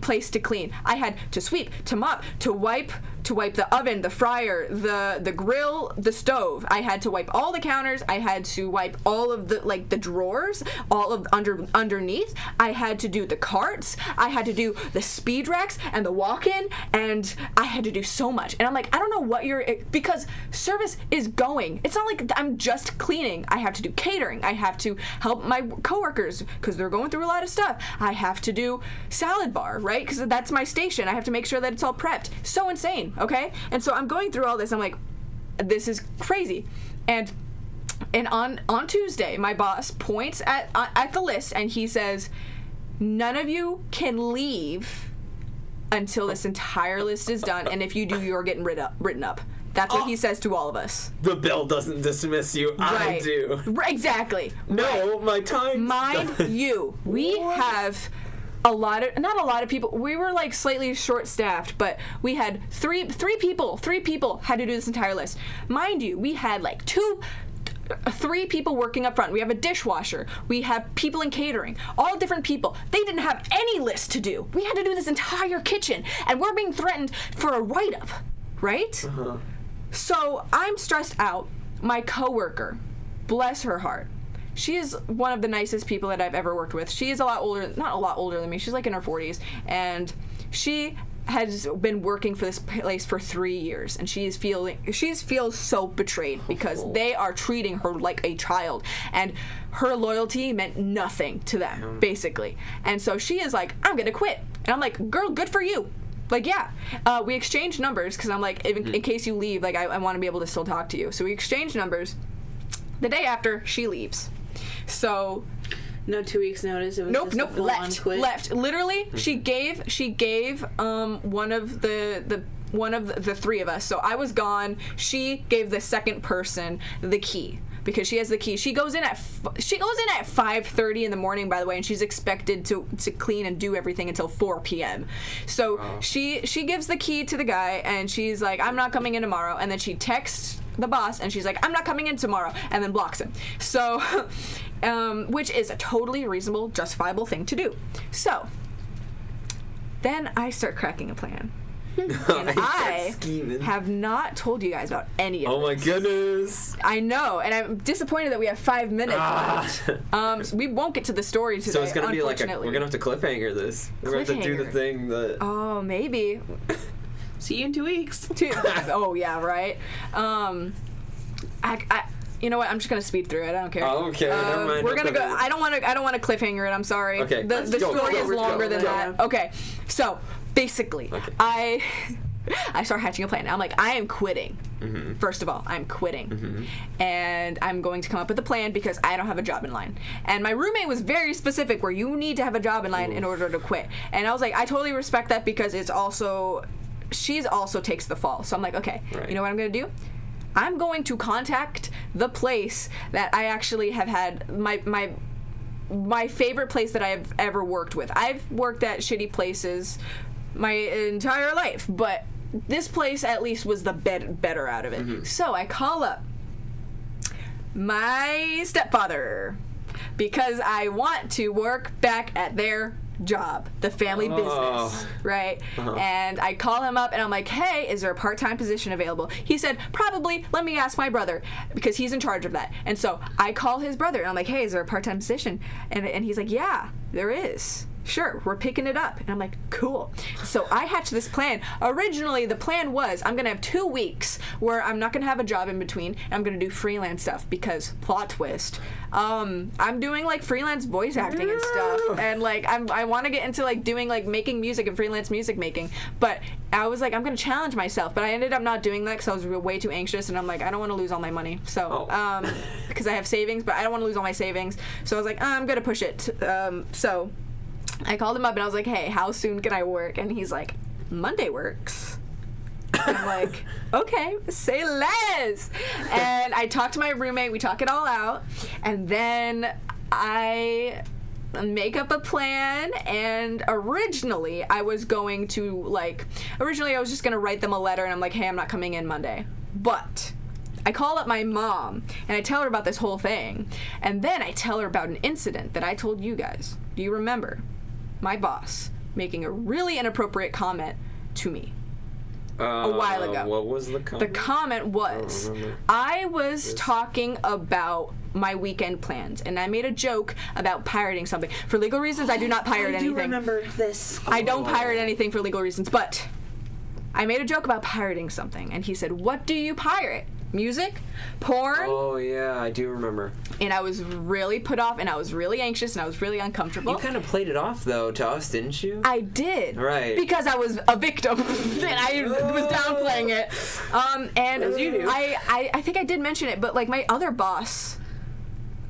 Speaker 1: place to clean. I had to sweep, to mop, to wipe the oven, the fryer, the grill, the stove. I had to wipe all the counters. I had to wipe all of the drawers, all of underneath. I had to do the carts. I had to do the speed racks and the walk-in, and I had to do so much. And I'm like, I don't know what because service is going. It's not like I'm just cleaning. I have to do catering. I have to help my coworkers because they're going through a lot of stuff. I have to do salad bar, right? Because that's my station. I have to make sure that it's all prepped. So insane, okay? And so I'm going through all this. I'm like, this is crazy. And on Tuesday, my boss points at the list and he says, none of you can leave until this entire list is done, and if you do, you're getting written up. That's what he says to all of us.
Speaker 2: The bill doesn't dismiss you.
Speaker 1: Right.
Speaker 2: I do.
Speaker 1: Right, exactly.
Speaker 2: No, my time.
Speaker 1: Mind you, we have not a lot of people. We were like slightly short-staffed, but we had three people had to do this entire list. Mind you, we had like 3 people working up front. We have a dishwasher. We have people in catering. All different people. They didn't have any list to do. We had to do this entire kitchen, and we're being threatened for a write-up, right?
Speaker 2: Uh-huh.
Speaker 1: So I'm stressed out. My coworker, bless her heart, she is one of the nicest people that I've ever worked with. She is not a lot older than me. She's like in her 40s, and she has been working for this place for 3 years, and she feels so betrayed because they are treating her like a child, and her loyalty meant nothing to them, basically. And so she is like, I'm gonna quit. And I'm like, girl, good for you. Like, yeah. We exchanged numbers because I'm like, in case you leave, like, I want to be able to still talk to you. So we exchanged numbers. The day after, she leaves. So
Speaker 3: no 2 weeks notice. It was
Speaker 1: left. Literally, she gave one of the one of the three of us. So I was gone. She gave the second person the key. Because she has the key. She goes in at 5:30 in the morning, by the way, and she's expected to clean and do everything until 4 p.m. So she gives the key to the guy, and she's like, I'm not coming in tomorrow. And then she texts the boss, and she's like, I'm not coming in tomorrow, and then blocks him. So, which is a totally reasonable, justifiable thing to do. So, then I start cracking a plan. And I have not told you guys about any of this.
Speaker 2: Oh my goodness.
Speaker 1: I know, and I'm disappointed that we have 5 minutes left. We won't get to the story today,
Speaker 2: so it's going to be like we're going to have to cliffhanger this. We're going to have to do the thing that...
Speaker 1: Oh, maybe.
Speaker 3: See you in 2 weeks.
Speaker 1: Oh, yeah, right. You know what? I'm just gonna speed through it. I don't care.
Speaker 2: Oh, okay. Never mind.
Speaker 1: We're gonna go. I don't want to cliffhanger it. I'm sorry.
Speaker 2: Okay.
Speaker 1: The story is longer than that. Okay. So basically, I start hatching a plan. I'm like, I am quitting. Mm-hmm. First of all, I'm quitting, and I'm going to come up with a plan because I don't have a job in line. And my roommate was very specific, where you need to have a job in line in order to quit. And I was like, I totally respect that because it's also, she's also takes the fall. So I'm like, okay, you know what I'm gonna do? I'm going to contact the place that I actually have had my favorite place that I have ever worked with. I've worked at shitty places my entire life, but this place at least was the better out of it. So I call up my stepfather because I want to work back at their job, the family business, right? And I call him up and I'm like, hey, is there a part-time position available? He said, probably. Let me ask my brother, because he's in charge of that. And so I call his brother and I'm like, hey, is there a part-time position? And he's like, yeah, there is. Sure, we're picking it up. And I'm like, cool. So I hatched this plan. Originally, the plan was I'm going to have 2 weeks where I'm not going to have a job in between, and I'm going to do freelance stuff because, plot twist, I'm doing, like, freelance voice acting and stuff. And, like, I want to get into, like, doing, like, making music and freelance music making. But I was like, I'm going to challenge myself. But I ended up not doing that because I was way too anxious, and I'm like, I don't want to lose all my money. So, because I have savings, but I don't want to lose all my savings. So I was like, I'm going to push it. So I called him up and I was like, hey, how soon can I work? And he's like, Monday works. I'm like, okay, say less. And I talked to my roommate, we talk it all out, and then I make up a plan. And originally I was just gonna write them a letter and I'm like, hey, I'm not coming in Monday. But I call up my mom and I tell her about this whole thing, and then I tell her about an incident that I told you guys. Do you remember my boss making a really inappropriate comment to me a while ago?
Speaker 2: What was the comment?
Speaker 1: The comment was, I was talking about my weekend plans, and I made a joke about pirating something. For legal reasons, I do not pirate anything.
Speaker 3: I do remember this.
Speaker 1: I don't pirate anything for legal reasons, but I made a joke about pirating something, and he said, what do you pirate? Music? Porn?
Speaker 2: Oh, yeah, I do remember.
Speaker 1: And I was really put off, and I was really anxious, and I was really uncomfortable.
Speaker 2: You kind of played it off, though, to us, didn't you?
Speaker 1: I did.
Speaker 2: Right.
Speaker 1: Because I was a victim, and I was downplaying it. And
Speaker 3: as you do.
Speaker 1: I think I did mention it, but, like, my other boss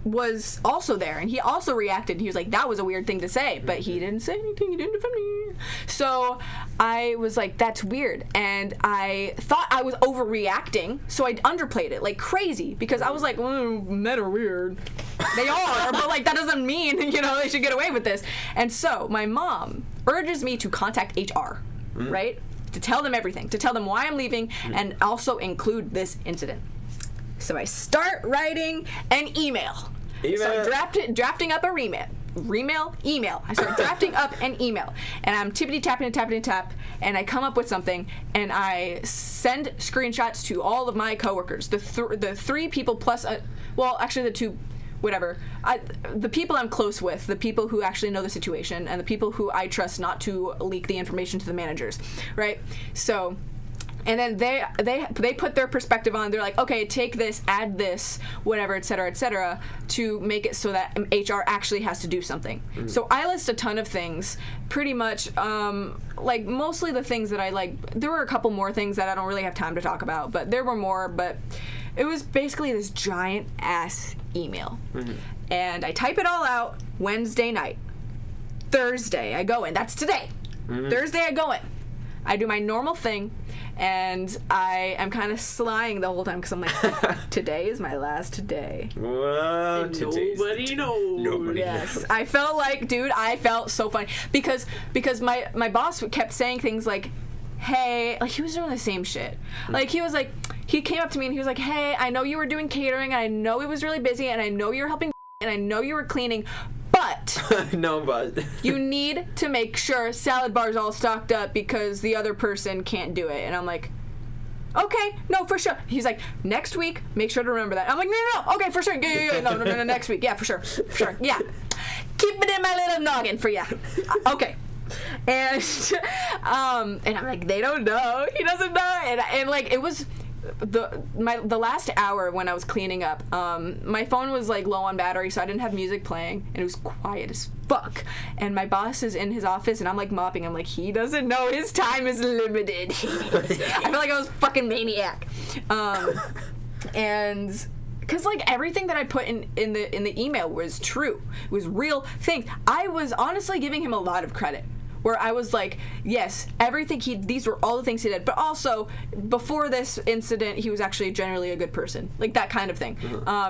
Speaker 1: was also there, and he also reacted. He was like, that was a weird thing to say, but he didn't say anything. He didn't defend me. So I was like, that's weird. And I thought I was overreacting, so I underplayed it like crazy, because I was like, men are weird. They are, but, like, that doesn't mean, they should get away with this. And so my mom urges me to contact HR, right? To tell them everything, to tell them why I'm leaving, and also include this incident. So I start writing an email. So drafting up a email. I start drafting up an email, and I'm tippity-tapping and tapping and tap, and I come up with something, and I send screenshots to all of my coworkers, the three people plus, actually the two, whatever, the people I'm close with, the people who actually know the situation, and the people who I trust not to leak the information to the managers, right? So. And then they put their perspective on. They're like, okay, take this, add this, whatever, et cetera, to make it so that HR actually has to do something. So I list a ton of things, pretty much, like mostly the things that I like. There were a couple more things that I don't really have time to talk about, but there were more. But it was basically this giant ass email, and I type it all out Wednesday night. Thursday I go in. That's today. Thursday I go in. I do my normal thing, and I am kind of slying the whole time because I'm like, today is my last day.
Speaker 2: Whoa,
Speaker 3: Nobody knows.
Speaker 2: Nobody
Speaker 1: Yes,
Speaker 2: knows.
Speaker 1: I felt like, dude, I felt so funny because my boss kept saying things like, hey, like he was doing the same shit. Like he came up to me and he was like, hey, I know you were doing catering, and I know it was really busy, and I know you were helping, and I know you were cleaning, but
Speaker 2: but
Speaker 1: you need to make sure salad bar's all stocked up because the other person can't do it. And I'm like, okay, no, for sure. He's like, next week, make sure to remember that. I'm like, no, okay, for sure. Yeah. No, next week. Yeah, for sure. Yeah. Keep it in my little noggin for ya. Okay. And I'm like, they don't know. He doesn't know. And like, it was the last hour when I was cleaning up, my phone was like low on battery, so I didn't have music playing, and it was quiet as fuck. And my boss is in his office, and I'm like mopping. I'm like, he doesn't know his time is limited. I feel like I was fucking maniac. And because like everything that I put in the email was true, it was real things. I was honestly giving him a lot of credit, where I was like, yes, these were all the things he did, but also before this incident, he was actually generally a good person, like that kind of thing.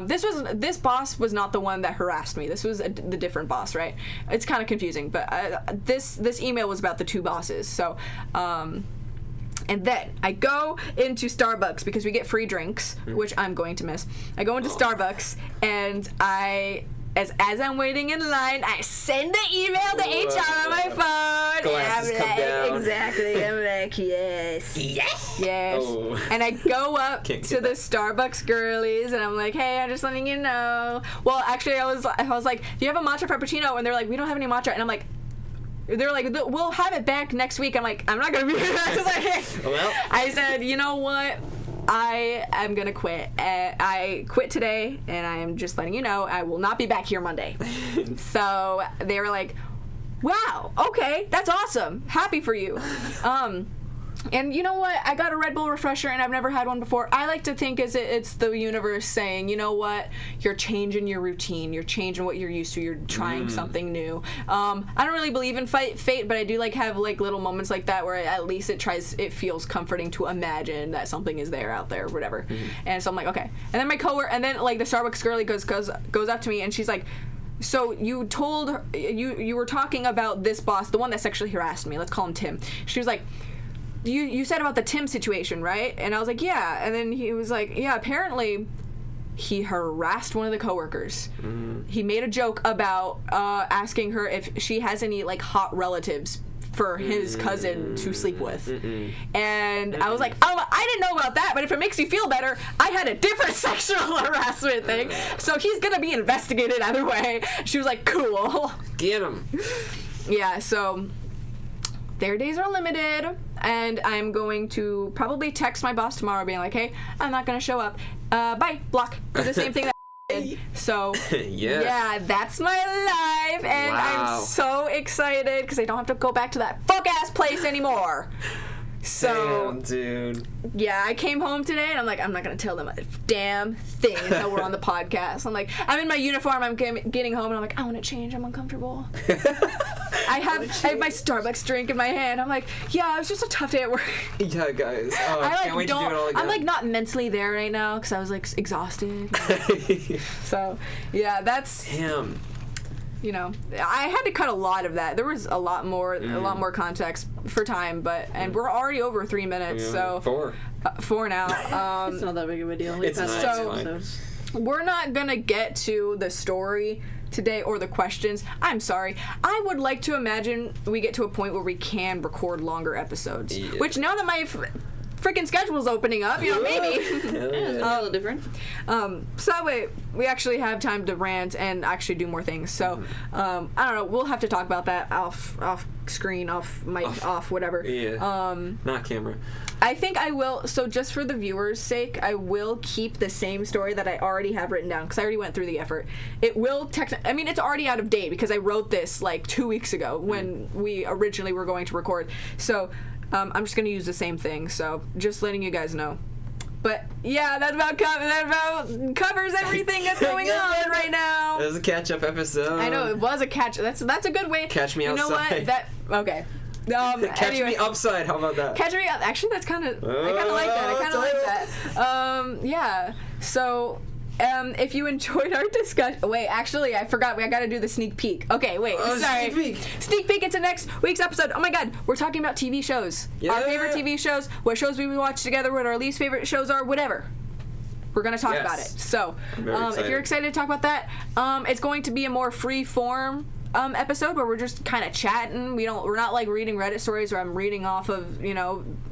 Speaker 1: This boss was not the one that harassed me. This was the different boss, right? It's kind of confusing, but this email was about the two bosses. So, and then I go into Starbucks because we get free drinks, which I'm going to miss. I go into Starbucks and As I'm waiting in line, I send the email to HR on my phone.
Speaker 2: Glasses
Speaker 1: and I'm
Speaker 2: come
Speaker 1: like,
Speaker 2: down.
Speaker 1: Exactly. I'm like, yes. Yes.
Speaker 2: Oh.
Speaker 1: And I go up
Speaker 2: Can't
Speaker 1: to
Speaker 2: get
Speaker 1: the
Speaker 2: that.
Speaker 1: Starbucks girlies, and I'm like, hey, I'm just letting you know. Well, actually, I was like, do you have a matcha frappuccino? And they're like, we don't have any matcha. And I'm like, they're like, we'll have it back next week. I'm like, I'm not going to be here.
Speaker 2: Well.
Speaker 1: I said, you know what? I am gonna quit. I quit today, and I am just letting you know I will not be back here Monday. So they were like, wow, okay, that's awesome. Happy for you. And you know what? I got a Red Bull refresher, and I've never had one before. I like to think it's the universe saying, you know what? You're changing your routine. You're changing what you're used to. You're trying something new. I don't really believe in fate, but I do like have like little moments like that where at least it feels comforting to imagine that something is there out there or whatever. And so I'm like, okay. And then my coworker, and then like the Starbucks girlie goes up to me, and she's like, so you told her, you were talking about this boss, the one that sexually harassed me. Let's call him Tim. She was like, You said about the Tim situation, right? And I was like, yeah. And then he was like, yeah, apparently he harassed one of the coworkers. He made a joke about asking her if she has any like hot relatives for his cousin to sleep with. And I was like, oh, I didn't know about that, but if it makes you feel better, I had a different sexual harassment thing. So he's gonna be investigated either way. She was like, cool.
Speaker 2: Get him.
Speaker 1: Yeah, so their days are limited, and I'm going to probably text my boss tomorrow being like, hey, I'm not going to show up. Bye, block. It's the same thing that did. So, yeah, that's my life, and
Speaker 2: Wow.
Speaker 1: I'm so excited because I don't have to go back to that fuck-ass place anymore. So,
Speaker 2: Damn, dude.
Speaker 1: yeah, I came home today, and I'm like, I'm not going to tell them a damn thing until we're on the podcast. I'm like, I'm in my uniform, I'm getting home, and I'm like, I want to change, I'm uncomfortable. I have my Starbucks drink in my hand. I'm like, yeah, it was just a tough day at work.
Speaker 2: Yeah, guys. Oh, I can't wait to do it all again.
Speaker 1: I'm like not mentally there right now because I was like exhausted. So, yeah, that's...
Speaker 2: Damn.
Speaker 1: You know, I had to cut a lot of that. There was a lot more context for time, and we're already over 3 minutes, so 4 now.
Speaker 3: It's not that big of a deal.
Speaker 2: It's not.
Speaker 3: So
Speaker 1: We're not gonna get to the story today or the questions. I'm sorry. I would like to imagine we get to a point where we can record longer episodes.
Speaker 2: Yeah.
Speaker 1: Which now that my freaking schedule's opening up, you know, maybe.
Speaker 3: it's a little different.
Speaker 1: So that way we actually have time to rant and actually do more things. So I don't know. We'll have to talk about that off screen, off mic, off whatever.
Speaker 2: Yeah. Not camera.
Speaker 1: I think I will. So just for the viewers' sake, I will keep the same story that I already have written down because I already went through the effort. It will I mean, it's already out of date because I wrote this like 2 weeks ago when we originally were going to record. So I'm just going to use the same thing. So just letting you guys know. But yeah, that about covers everything that's going on right now.
Speaker 2: It was a catch-up episode.
Speaker 1: I know it was a catch. That's a good way.
Speaker 2: Catch me outside.
Speaker 1: You know what? Okay.
Speaker 2: Catch Me Upside. How about that?
Speaker 1: Catch Me Up. Actually, that's kind of. I kind of like that. I kind of like that. Yeah. So. If you enjoyed our discussion, wait, actually, I forgot. I got to do the sneak peek. Okay, wait, sorry. Sneak peek into next week's episode. Oh my God, we're talking about TV shows.
Speaker 2: Yeah.
Speaker 1: Our favorite TV shows, what shows we watch together, what our least favorite shows are, whatever. We're going to talk about it. So, if you're excited to talk about that, it's going to be a more free form episode where we're just kind of chatting. We're not like reading Reddit stories or I'm reading off of,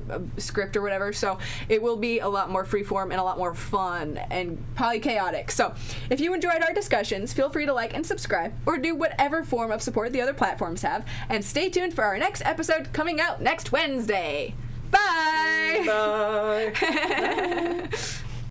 Speaker 1: a script or whatever. So it will be a lot more freeform and a lot more fun and probably chaotic. So if you enjoyed our discussions, feel free to like and subscribe or do whatever form of support the other platforms have. And stay tuned for our next episode coming out next Wednesday. Bye!
Speaker 2: Bye!